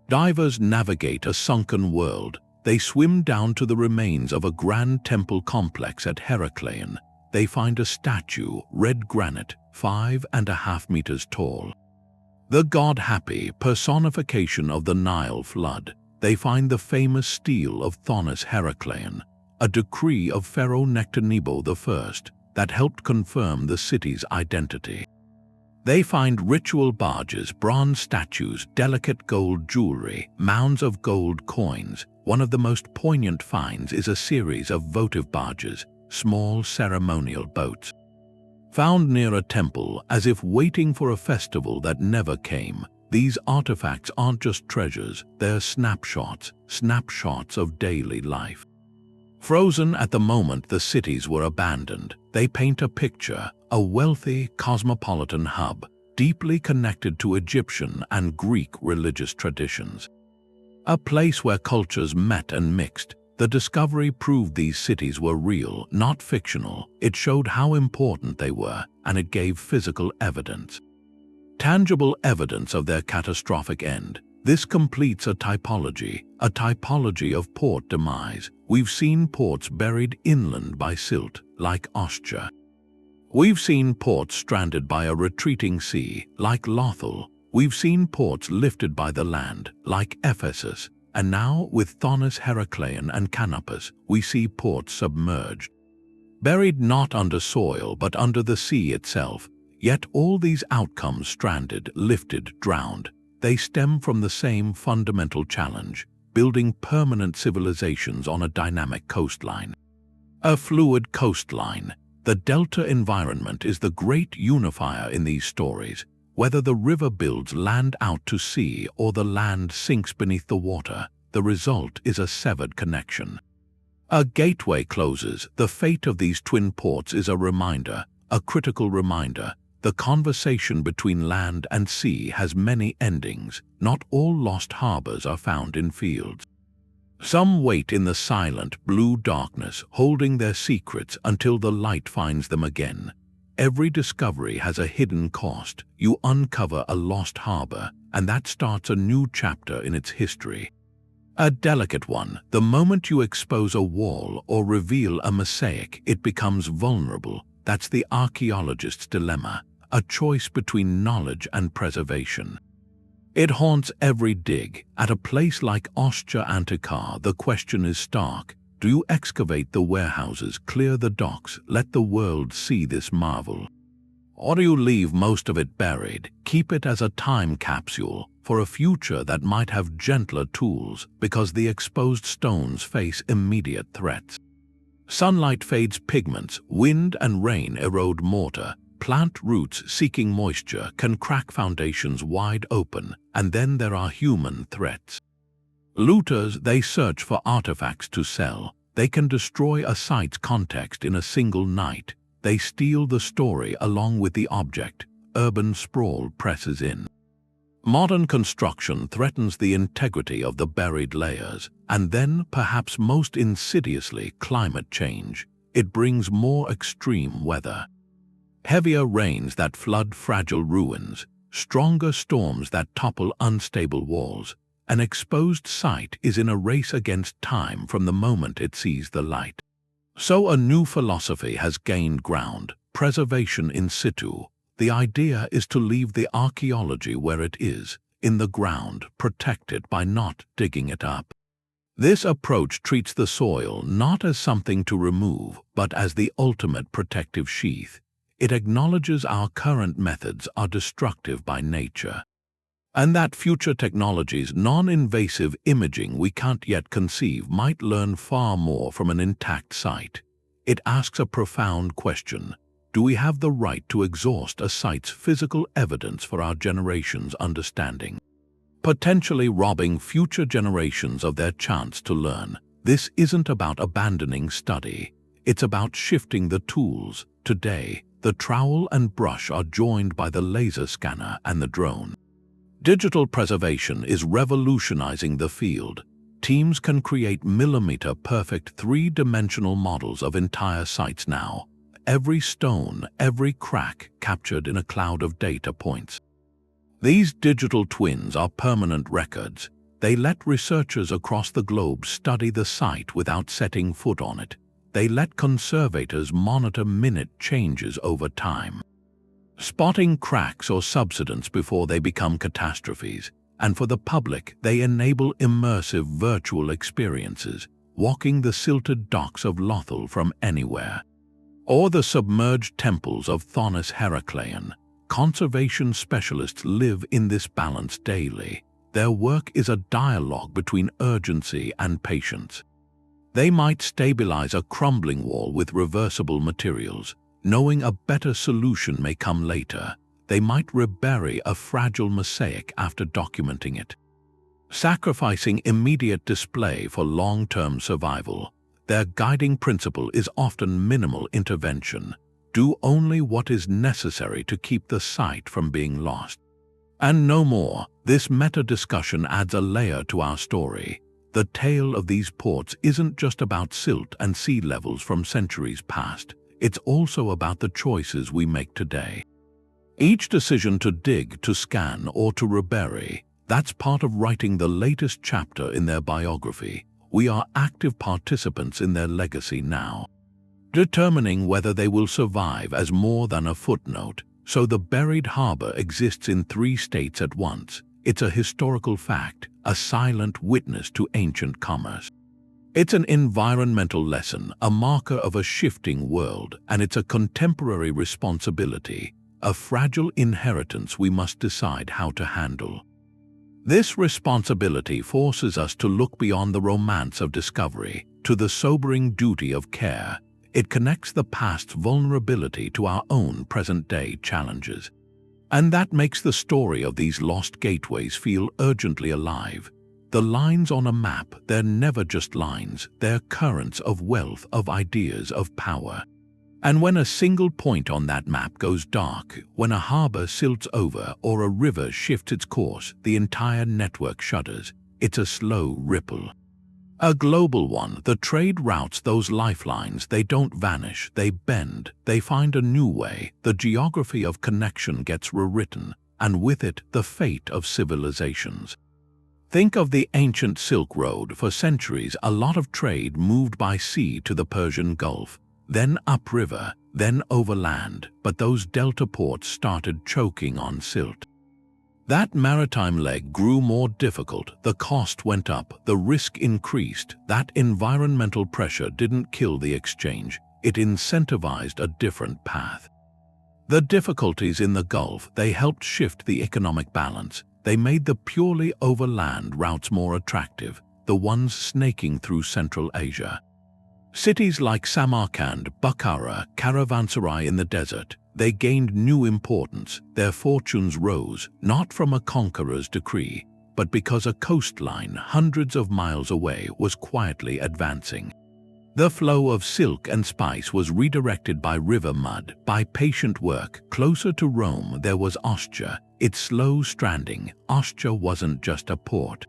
Divers navigate a sunken world. They swim down to the remains of a grand temple complex at Heracleion. They find a statue, red granite, 5.5 meters tall. The god-happy personification of the Nile flood. They find the famous stele of Thonis Heracleion, a decree of Pharaoh Nectanebo I that helped confirm the city's identity. They find ritual barges, bronze statues, delicate gold jewelry, mounds of gold coins. One of the most poignant finds is a series of votive barges, small ceremonial boats, found near a temple as if waiting for a festival that never came. These artifacts aren't just treasures, they're snapshots of daily life. Frozen at the moment the cities were abandoned, they paint a picture, a wealthy, cosmopolitan hub, deeply connected to Egyptian and Greek religious traditions. A place where cultures met and mixed. The discovery proved these cities were real, not fictional. It showed how important they were, and it gave physical evidence. Tangible evidence of their catastrophic end. This completes a typology of port demise. We've seen ports buried inland by silt, like Ostia. We've seen ports stranded by a retreating sea, like Lothal. We've seen ports lifted by the land, like Ephesus. And now, with Thonis Heracleion and Canopus, we see ports submerged. Buried not under soil but under the sea itself. Yet all these outcomes, stranded, lifted, drowned, they stem from the same fundamental challenge: building permanent civilizations on a dynamic coastline. A fluid coastline. The delta environment is the great unifier in these stories. Whether the river builds land out to sea or the land sinks beneath the water, the result is a severed connection. A gateway closes. The fate of these twin ports is a reminder, a critical reminder. The conversation between land and sea has many endings. Not all lost harbors are found in fields. Some wait in the silent, blue darkness, holding their secrets until the light finds them again. Every discovery has a hidden cost. You uncover a lost harbor, and that starts a new chapter in its history. A delicate one. The moment you expose a wall or reveal a mosaic, it becomes vulnerable. That's the archaeologist's dilemma, a choice between knowledge and preservation. It haunts every dig. At a place like Ostia Antiquar, the question is stark. Do you excavate the warehouses, clear the docks, let the world see this marvel? Or do you leave most of it buried, keep it as a time capsule for a future that might have gentler tools because the exposed stones face immediate threats? Sunlight fades pigments, wind and rain erode mortar, plant roots seeking moisture can crack foundations wide open, and then there are human threats. Looters, they search for artifacts to sell. They can destroy a site's context in a single night. They steal the story along with the object. Urban sprawl presses in. Modern construction threatens the integrity of the buried layers, and then, perhaps most insidiously, climate change. It brings more extreme weather. Heavier rains that flood fragile ruins, stronger storms that topple unstable walls. An exposed site is in a race against time from the moment it sees the light. So a new philosophy has gained ground: preservation in situ. The idea is to leave the archaeology where it is, in the ground, protected by not digging it up. This approach treats the soil not as something to remove, but as the ultimate protective sheath. It acknowledges our current methods are destructive by nature, and that future technologies, non-invasive imaging we can't yet conceive, might learn far more from an intact site. It asks a profound question: do we have the right to exhaust a site's physical evidence for our generation's understanding, potentially robbing future generations of their chance to learn? This isn't about abandoning study. It's about shifting the tools. Today, the trowel and brush are joined by the laser scanner and the drone. Digital preservation is revolutionizing the field. Teams can create millimeter-perfect three-dimensional models of entire sites now. Every stone, every crack captured in a cloud of data points. These digital twins are permanent records. They let researchers across the globe study the site without setting foot on it. They let conservators monitor minute changes over time, spotting cracks or subsidence before they become catastrophes. And for the public, they enable immersive virtual experiences, walking the silted docks of Lothal from anywhere, or the submerged temples of Thonis Heracleion. Conservation specialists live in this balance daily. Their work is a dialogue between urgency and patience. They might stabilize a crumbling wall with reversible materials, knowing a better solution may come later. They might rebury a fragile mosaic after documenting it, sacrificing immediate display for long-term survival. Their guiding principle is often minimal intervention. Do only what is necessary to keep the site from being lost, and no more. This meta-discussion adds a layer to our story. The tale of these ports isn't just about silt and sea levels from centuries past. It's also about the choices we make today. Each decision to dig, to scan, or to rebury, that's part of writing the latest chapter in their biography. We are active participants in their legacy now, determining whether they will survive as more than a footnote. So the buried harbor exists in 3 states at once. It's a historical fact, a silent witness to ancient commerce. It's an environmental lesson, a marker of a shifting world, and it's a contemporary responsibility, a fragile inheritance we must decide how to handle. This responsibility forces us to look beyond the romance of discovery to the sobering duty of care. It connects the past's vulnerability to our own present-day challenges. And that makes the story of these lost gateways feel urgently alive. The lines on a map, they're never just lines, they're currents of wealth, of ideas, of power. And when a single point on that map goes dark, when a harbor silts over or a river shifts its course, the entire network shudders. It's a slow ripple, a global one. The trade routes, those lifelines, they don't vanish, they bend, they find a new way. The geography of connection gets rewritten, and with it, the fate of civilizations. Think of the ancient Silk Road. For centuries, a lot of trade moved by sea to the Persian Gulf, then upriver, then overland, but those delta ports started choking on silt. That maritime leg grew more difficult, the cost went up, the risk increased. That environmental pressure didn't kill the exchange, it incentivized a different path. The difficulties in the Gulf, they helped shift the economic balance. They made the purely overland routes more attractive, the ones snaking through Central Asia. Cities like Samarkand, Bukhara, Caravanserai in the desert, they gained new importance. Their fortunes rose, not from a conqueror's decree, but because a coastline hundreds of miles away was quietly advancing. The flow of silk and spice was redirected by river mud, by patient work. Closer to Rome there was Ostia, its slow stranding, Ostia wasn't just a port.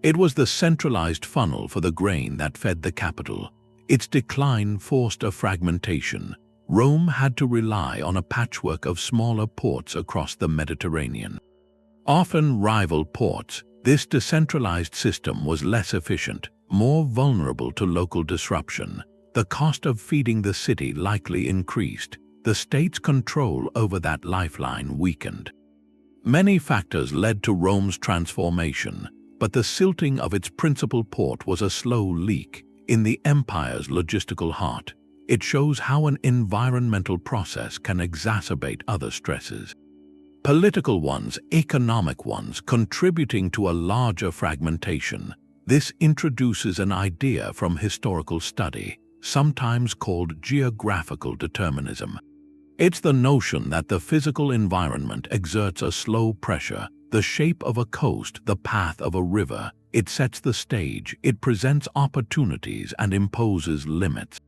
It was the centralized funnel for the grain that fed the capital. Its decline forced a fragmentation. Rome had to rely on a patchwork of smaller ports across the Mediterranean. Often rival ports, this decentralized system was less efficient, more vulnerable to local disruption. The cost of feeding the city likely increased. The state's control over that lifeline weakened. Many factors led to Rome's transformation, but the silting of its principal port was a slow leak in the empire's logistical heart. It shows how an environmental process can exacerbate other stresses. Political ones, economic ones, contributing to a larger fragmentation. This introduces an idea from historical study, sometimes called geographical determinism. It's the notion that the physical environment exerts a slow pressure, the shape of a coast, the path of a river. It sets the stage, it presents opportunities and imposes limits.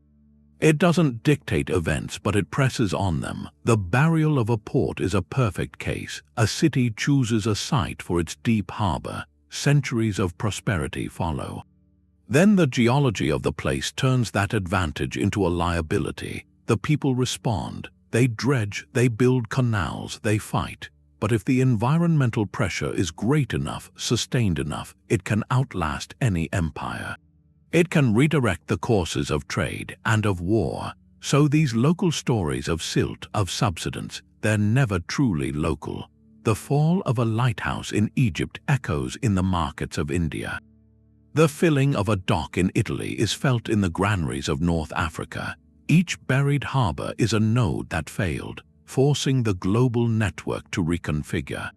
It doesn't dictate events, but it presses on them. The burial of a port is a perfect case. A city chooses a site for its deep harbor. Centuries of prosperity follow. Then the geology of the place turns that advantage into a liability. The people respond. They dredge, they build canals, they fight. But if the environmental pressure is great enough, sustained enough, it can outlast any empire. It can redirect the courses of trade and of war. So these local stories of silt, of subsidence, they're never truly local. The fall of a lighthouse in Egypt echoes in the markets of India. The filling of a dock in Italy is felt in the granaries of North Africa. Each buried harbor is a node that failed, forcing the global network to reconfigure.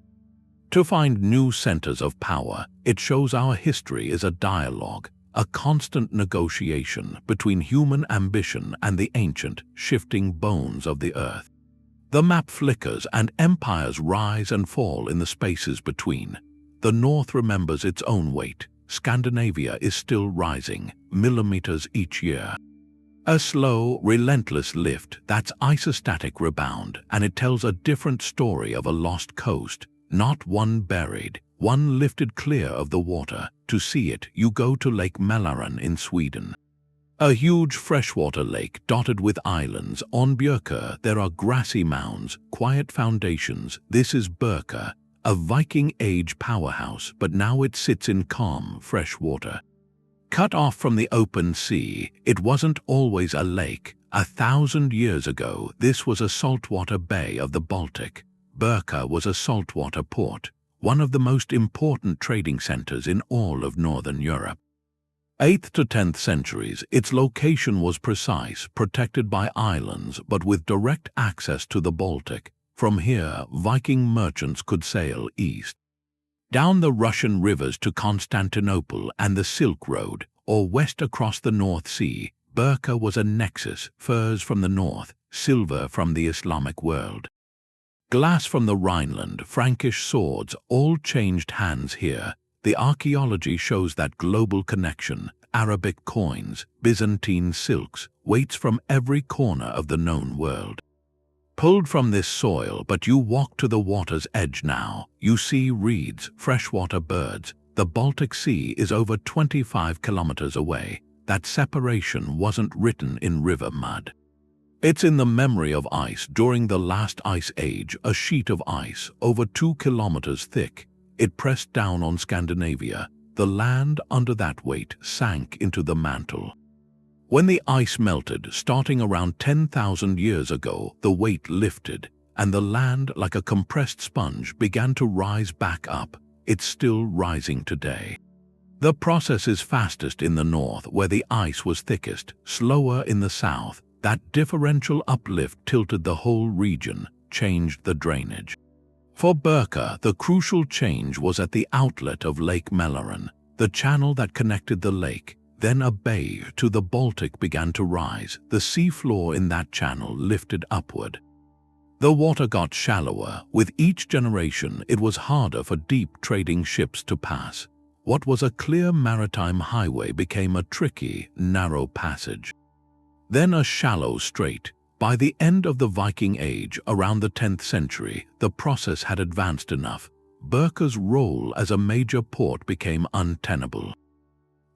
To find new centers of power, it shows our history is a dialogue, a constant negotiation between human ambition and the ancient, shifting bones of the earth. The map flickers and empires rise and fall in the spaces between. The north remembers its own weight. Scandinavia is still rising, millimeters each year. A slow, relentless lift, that's isostatic rebound, and it tells a different story of a lost coast, not one buried, one lifted clear of the water. To see it, you go to Lake Mälaren in Sweden. A huge freshwater lake dotted with islands. On Björkö there are grassy mounds, quiet foundations. This is Björkö, a Viking Age powerhouse, but now it sits in calm, fresh water. Cut off from the open sea, it wasn't always a lake. 1,000 years ago, this was a saltwater bay of the Baltic. Björkö was a saltwater port, one of the most important trading centers in all of Northern Europe. 8th to 10th centuries, its location was precise, protected by islands, but with direct access to the Baltic. From here, Viking merchants could sail east, down the Russian rivers to Constantinople and the Silk Road, or west across the North Sea. Björkö was a nexus, furs from the north, silver from the Islamic world. Glass from the Rhineland, Frankish swords, all changed hands here. The archaeology shows that global connection. Arabic coins, Byzantine silks, weights from every corner of the known world. Pulled from this soil, but you walk to the water's edge now. You see reeds, freshwater birds. The Baltic Sea is over 25 kilometers away. That separation wasn't written in river mud. It's in the memory of ice. During the last ice age, a sheet of ice, over 2 kilometers thick, it pressed down on Scandinavia. The land under that weight sank into the mantle. When the ice melted, starting around 10,000 years ago, the weight lifted, and the land, like a compressed sponge, began to rise back up. It's still rising today. The process is fastest in the north, where the ice was thickest, slower in the south. That differential uplift tilted the whole region, changed the drainage. For Björkö, the crucial change was at the outlet of Lake Mälaren, the channel that connected the lake. Then a bay to the Baltic began to rise. The seafloor in that channel lifted upward. The water got shallower. With each generation, it was harder for deep trading ships to pass. What was a clear maritime highway became a tricky, narrow passage. Then a shallow strait. By the end of the Viking Age, around the 10th century, the process had advanced enough. Birka's role as a major port became untenable.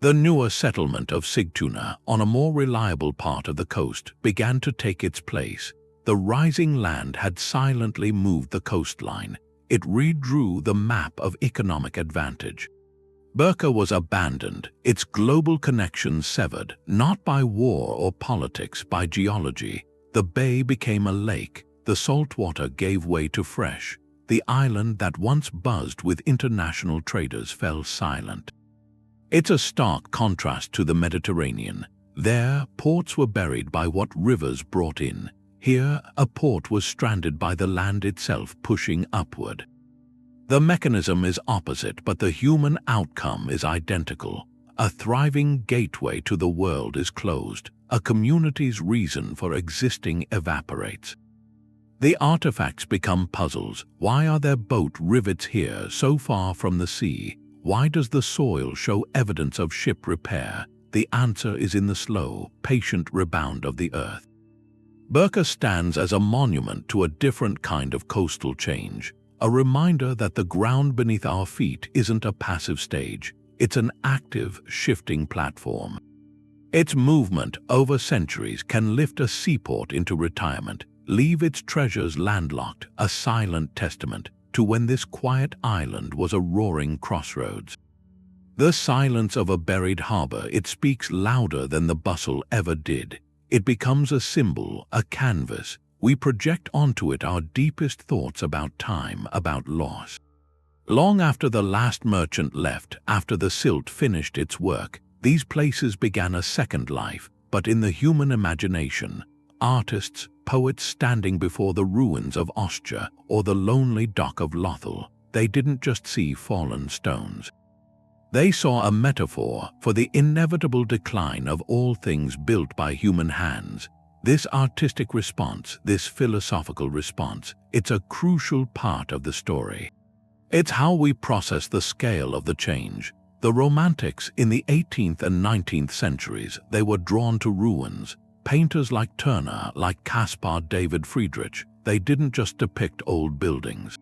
The newer settlement of Sigtuna, on a more reliable part of the coast, began to take its place. The rising land had silently moved the coastline. It redrew the map of economic advantage. Birka was abandoned, its global connections severed, not by war or politics, by geology. The bay became a lake, the salt water gave way to fresh. The island that once buzzed with international traders fell silent. It's a stark contrast to the Mediterranean. There, ports were buried by what rivers brought in. Here, a port was stranded by the land itself pushing upward. The mechanism is opposite, but the human outcome is identical. A thriving gateway to the world is closed. A community's reason for existing evaporates. The artifacts become puzzles. Why are there boat rivets here so far from the sea? Why does the soil show evidence of ship repair? The answer is in the slow, patient rebound of the earth. Birka stands as a monument to a different kind of coastal change, a reminder that the ground beneath our feet isn't a passive stage, it's an active, shifting platform. Its movement over centuries can lift a seaport into retirement, leave its treasures landlocked, a silent testament to when this quiet island was a roaring crossroads. The silence of a buried harbor, it speaks louder than the bustle ever did. It becomes a symbol, a canvas. We project onto it our deepest thoughts about time, about loss. Long after the last merchant left, after the Silt finished its work, these places began a second life, but in the human imagination. Artists, poets standing before the ruins of Ostia or the lonely dock of Lothal, they didn't just see fallen stones. They saw a metaphor for the inevitable decline of all things built by human hands. This artistic response, this philosophical response, it's a crucial part of the story. It's how we process the scale of the change. The Romantics in the 18th and 19th centuries, they were drawn to ruins. Painters like Turner, like Caspar David Friedrich, they didn't just depict old buildings.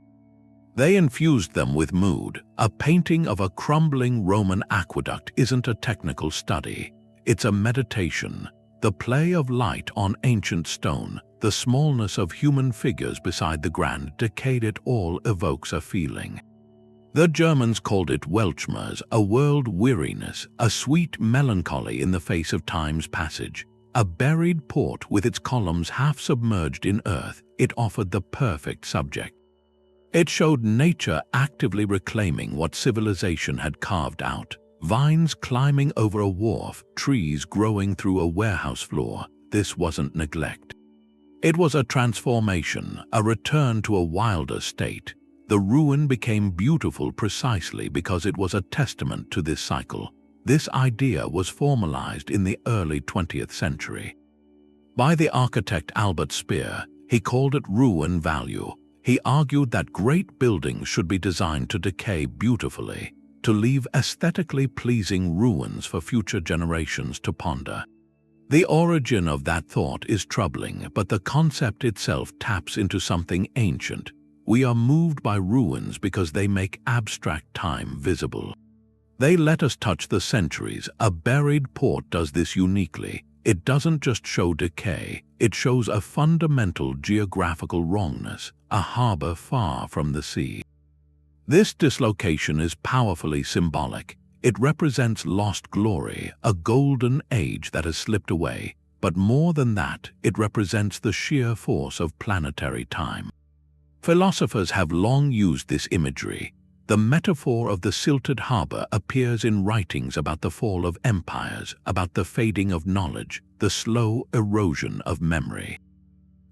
They infused them with mood. A painting of a crumbling Roman aqueduct isn't a technical study. It's a meditation. The play of light on ancient stone, the smallness of human figures beside the grand decayed, it all evokes a feeling. The Germans called it Weltschmerz, a world weariness, a sweet melancholy in the face of time's passage. A buried port with its columns half submerged in earth, it offered the perfect subject. It showed nature actively reclaiming what civilization had carved out. Vines climbing over a wharf, trees growing through a warehouse floor. This wasn't neglect. It was a transformation, a return to a wilder state. The ruin became beautiful precisely because it was a testament to this cycle. This idea was formalized in the early 20th century. By the architect Albert Speer, he called it ruin value. He argued that great buildings should be designed to decay beautifully, to leave aesthetically pleasing ruins for future generations to ponder. The origin of that thought is troubling, but the concept itself taps into something ancient. We are moved by ruins because they make abstract time visible. They let us touch the centuries. A buried port does this uniquely. It doesn't just show decay, it shows a fundamental geographical wrongness, a harbor far from the sea. This dislocation is powerfully symbolic. It represents lost glory, a golden age that has slipped away. But more than that, it represents the sheer force of planetary time. Philosophers have long used this imagery. The metaphor of the silted harbor appears in writings about the fall of empires, about the fading of knowledge, the slow erosion of memory.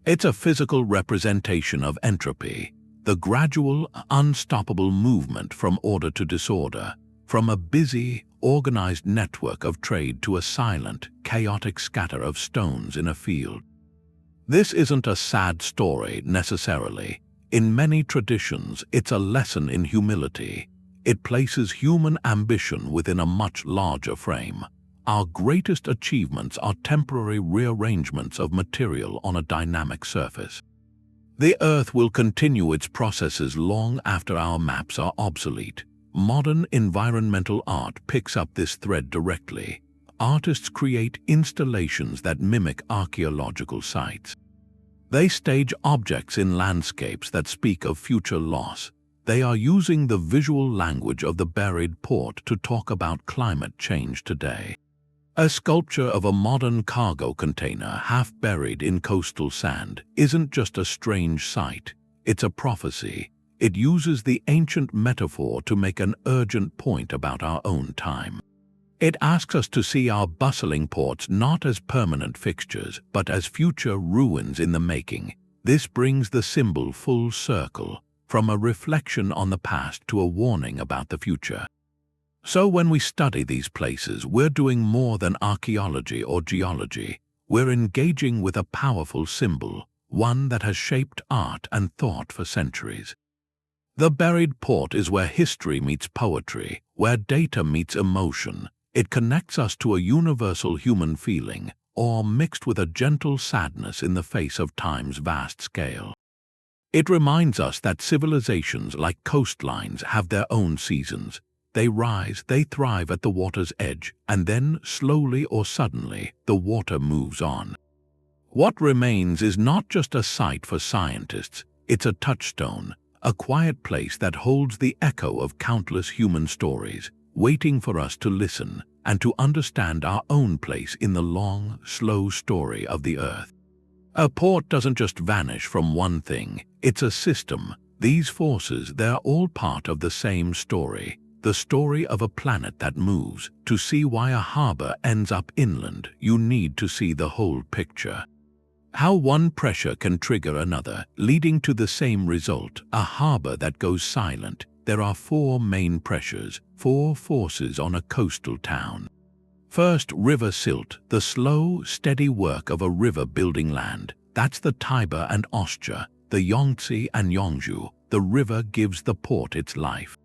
It's a physical representation of entropy, the gradual, unstoppable movement from order to disorder, from a busy, organized network of trade to a silent, chaotic scatter of stones in a field. This isn't a sad story necessarily. In many traditions, it's a lesson in humility. It places human ambition within a much larger frame. our greatest achievements are temporary rearrangements of material on a dynamic surface. The Earth will continue its processes long after our maps are obsolete. Modern environmental art picks up this thread directly. Artists create installations that mimic archaeological sites. They stage objects in landscapes that speak of future loss. They are using the visual language of the buried port to talk about climate change today. A sculpture of a modern cargo container half buried in coastal sand isn't just a strange sight, it's a prophecy. It uses the ancient metaphor to make an urgent point about our own time. It asks us to see our bustling ports not as permanent fixtures, but as future ruins in the making. This brings the symbol full circle, from a reflection on the past to a warning about the future. So when we study these places, we're doing more than archaeology or geology. We're engaging with a powerful symbol, one that has shaped art and thought for centuries. The buried port is where history meets poetry, where data meets emotion. It connects us to a universal human feeling, awe mixed with a gentle sadness in the face of time's vast scale. It reminds us that civilizations like coastlines have their own seasons. They rise, they thrive at the water's edge, and then, slowly or suddenly, the water moves on. What remains is not just a site for scientists, it's a touchstone, a quiet place that holds the echo of countless human stories, waiting for us to listen and to understand our own place in the long, slow story of the Earth. A port doesn't just vanish from one thing, it's a system. These forces, they're all part of the same story, the story of a planet that moves. To see why a harbor ends up inland, you need to see the whole picture. How one pressure can trigger another, leading to the same result, a harbor that goes silent. There are four main pressures, four forces on a coastal town. First, River Silt, the slow, steady work of a river building land. That's the Tiber and Ostia, the Yangtze and Yangtze. The river gives the port its life.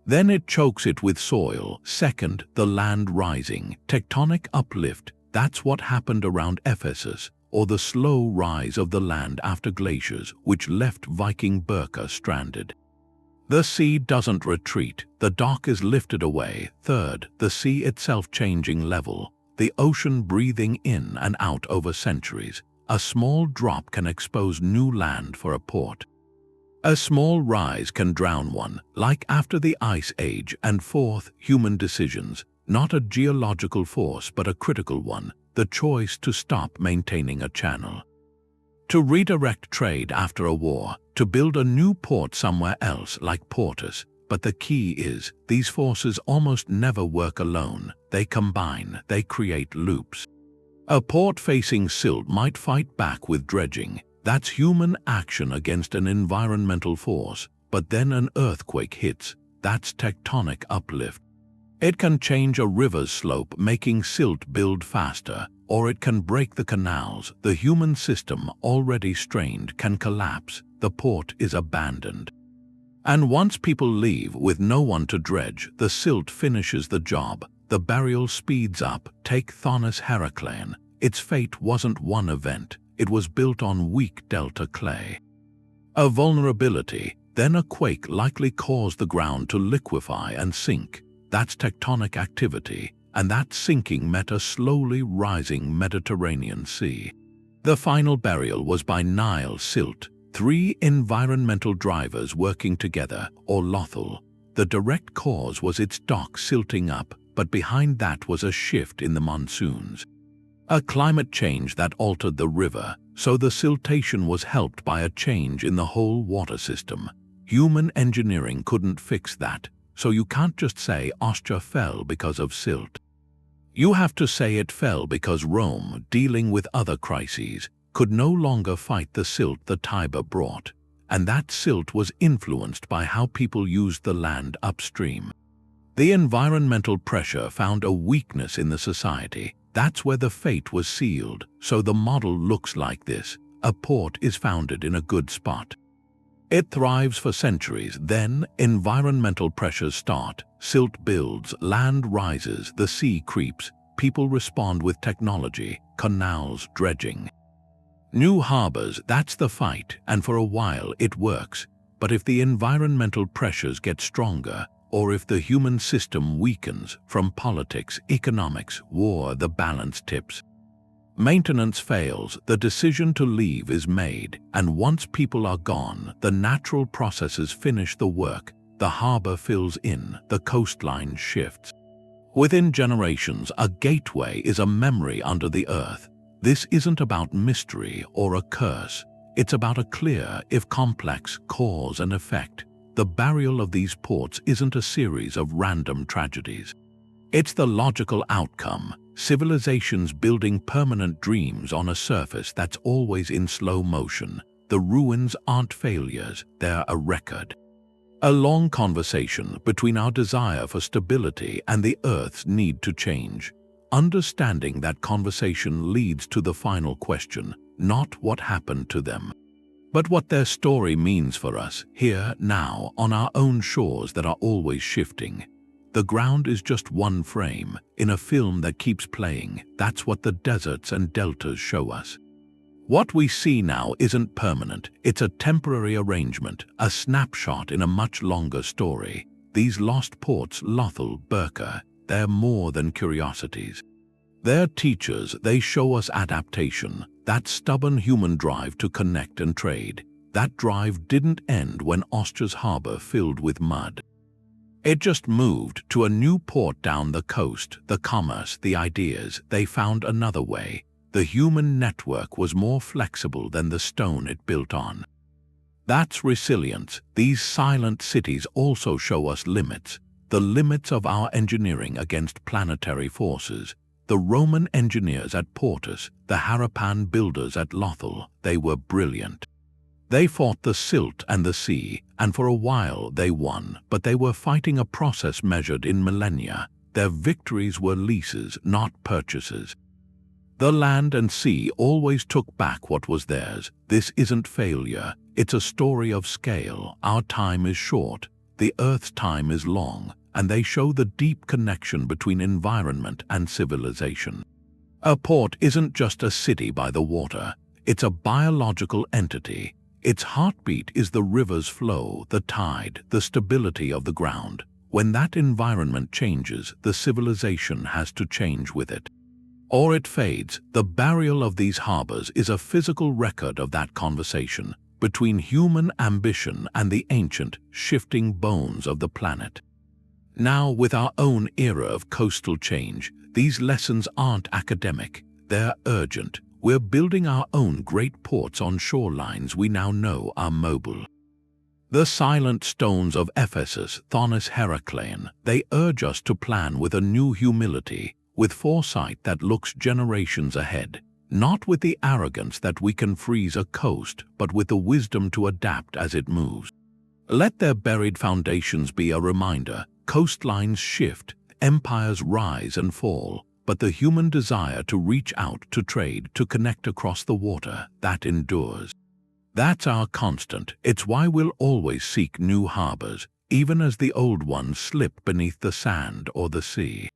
Then it chokes it with soil. Second, the land rising, tectonic uplift. That's what happened around Ephesus, or the slow rise of the land after glaciers, which left Viking Birka stranded. The sea doesn't retreat, the dock is lifted away. Third, the sea itself changing level, the ocean breathing in and out over centuries. A small drop can expose new land for a port. A small rise can drown one, like after the Ice Age. And fourth, human decisions, not a geological force but a critical one, the choice to stop maintaining a channel. To redirect trade after a war, to build a new port somewhere else like Portus. But the key is, these forces almost never work alone. They combine, they create loops. A port facing silt might fight back with dredging. That's human action against an environmental force. But then an earthquake hits. That's tectonic uplift. It can change a river's slope, making silt build faster, or it can break the canals. The human system, already strained, can collapse. The port is abandoned. And once people leave with no one to dredge, the silt finishes the job. The burial speeds up. Take Thonis Heraclean. Its fate wasn't one event. It was built on weak delta clay. A vulnerability, then a quake likely caused the ground to liquefy and sink. That's tectonic activity, and that sinking met a slowly rising Mediterranean Sea. The final burial was by Nile silt, three environmental drivers working together, or Lothal. The direct cause was its dock silting up, but behind that was a shift in the monsoons. A climate change that altered the river, so the siltation was helped by a change in the whole water system. Human engineering couldn't fix that, so you can't just say Ostia fell because of silt. You have to say it fell because Rome, dealing with other crises, could no longer fight the silt the Tiber brought, and that silt was influenced by how people used the land upstream. The environmental pressure found a weakness in the society. That's where the fate was sealed, so the model looks like this. A port is founded in a good spot. It thrives for centuries, then environmental pressures start. Silt builds, land rises, the sea creeps. people respond with technology, canals, dredging. New harbors, that's the fight, and for a while it works. But if the environmental pressures get stronger, or if the human system weakens from politics, economics, war, the balance tips. Maintenance fails, the decision to leave is made, and once people are gone, the natural processes finish the work, the harbor fills in, the coastline shifts. Within generations, a gateway is a memory under the earth. This isn't about mystery or a curse. It's about a clear, if complex, cause and effect. The burial of these ports isn't a series of random tragedies. It's the logical outcome, civilizations building permanent dreams on a surface that's always in slow motion. The ruins aren't failures, they're a record. A long conversation between our desire for stability and the Earth's need to change. Understanding that conversation leads to the final question, not what happened to them, but what their story means for us, here, now, on our own shores that are always shifting. The ground is just one frame, in a film that keeps playing. That's what the deserts and deltas show us. What we see now isn't permanent, it's a temporary arrangement, a snapshot in a much longer story. These lost ports, Lothal, Birka, they're more than curiosities. They're teachers, they show us adaptation, that stubborn human drive to connect and trade. That drive didn't end when Ostia's harbor filled with mud. It just moved to a new port down the coast, the commerce, the ideas. They found another way. The human network was more flexible than the stone it built on. That's resilience. These silent cities also show us limits, the limits of our engineering against planetary forces. The Roman engineers at Portus, the Harappan builders at Lothal, they were brilliant. They fought the silt and the sea, and for a while they won, but they were fighting a process measured in millennia. Their victories were leases, not purchases. The land and sea always took back what was theirs. This isn't failure, it's a story of scale. Our time is short, the Earth's time is long, and they show the deep connection between environment and civilization. A port isn't just a city by the water, it's a biological entity. Its heartbeat is the river's flow, the tide, the stability of the ground. When that environment changes, the civilization has to change with it. Or it fades. The burial of these harbors is a physical record of that conversation between human ambition and the ancient, shifting bones of the planet. Now, with our own era of coastal change, these lessons aren't academic, they're urgent. We're building our own great ports on shorelines we now know are mobile. The silent stones of Ephesus, Thonis Heraclean, they urge us to plan with a new humility, with foresight that looks generations ahead, not with the arrogance that we can freeze a coast, but with the wisdom to adapt as it moves. Let their buried foundations be a reminder. Coastlines shift, empires rise and fall, but the human desire to reach out, to trade, to connect across the water, that endures. That's our constant. It's why we'll always seek new harbors, even as the old ones slip beneath the sand or the sea.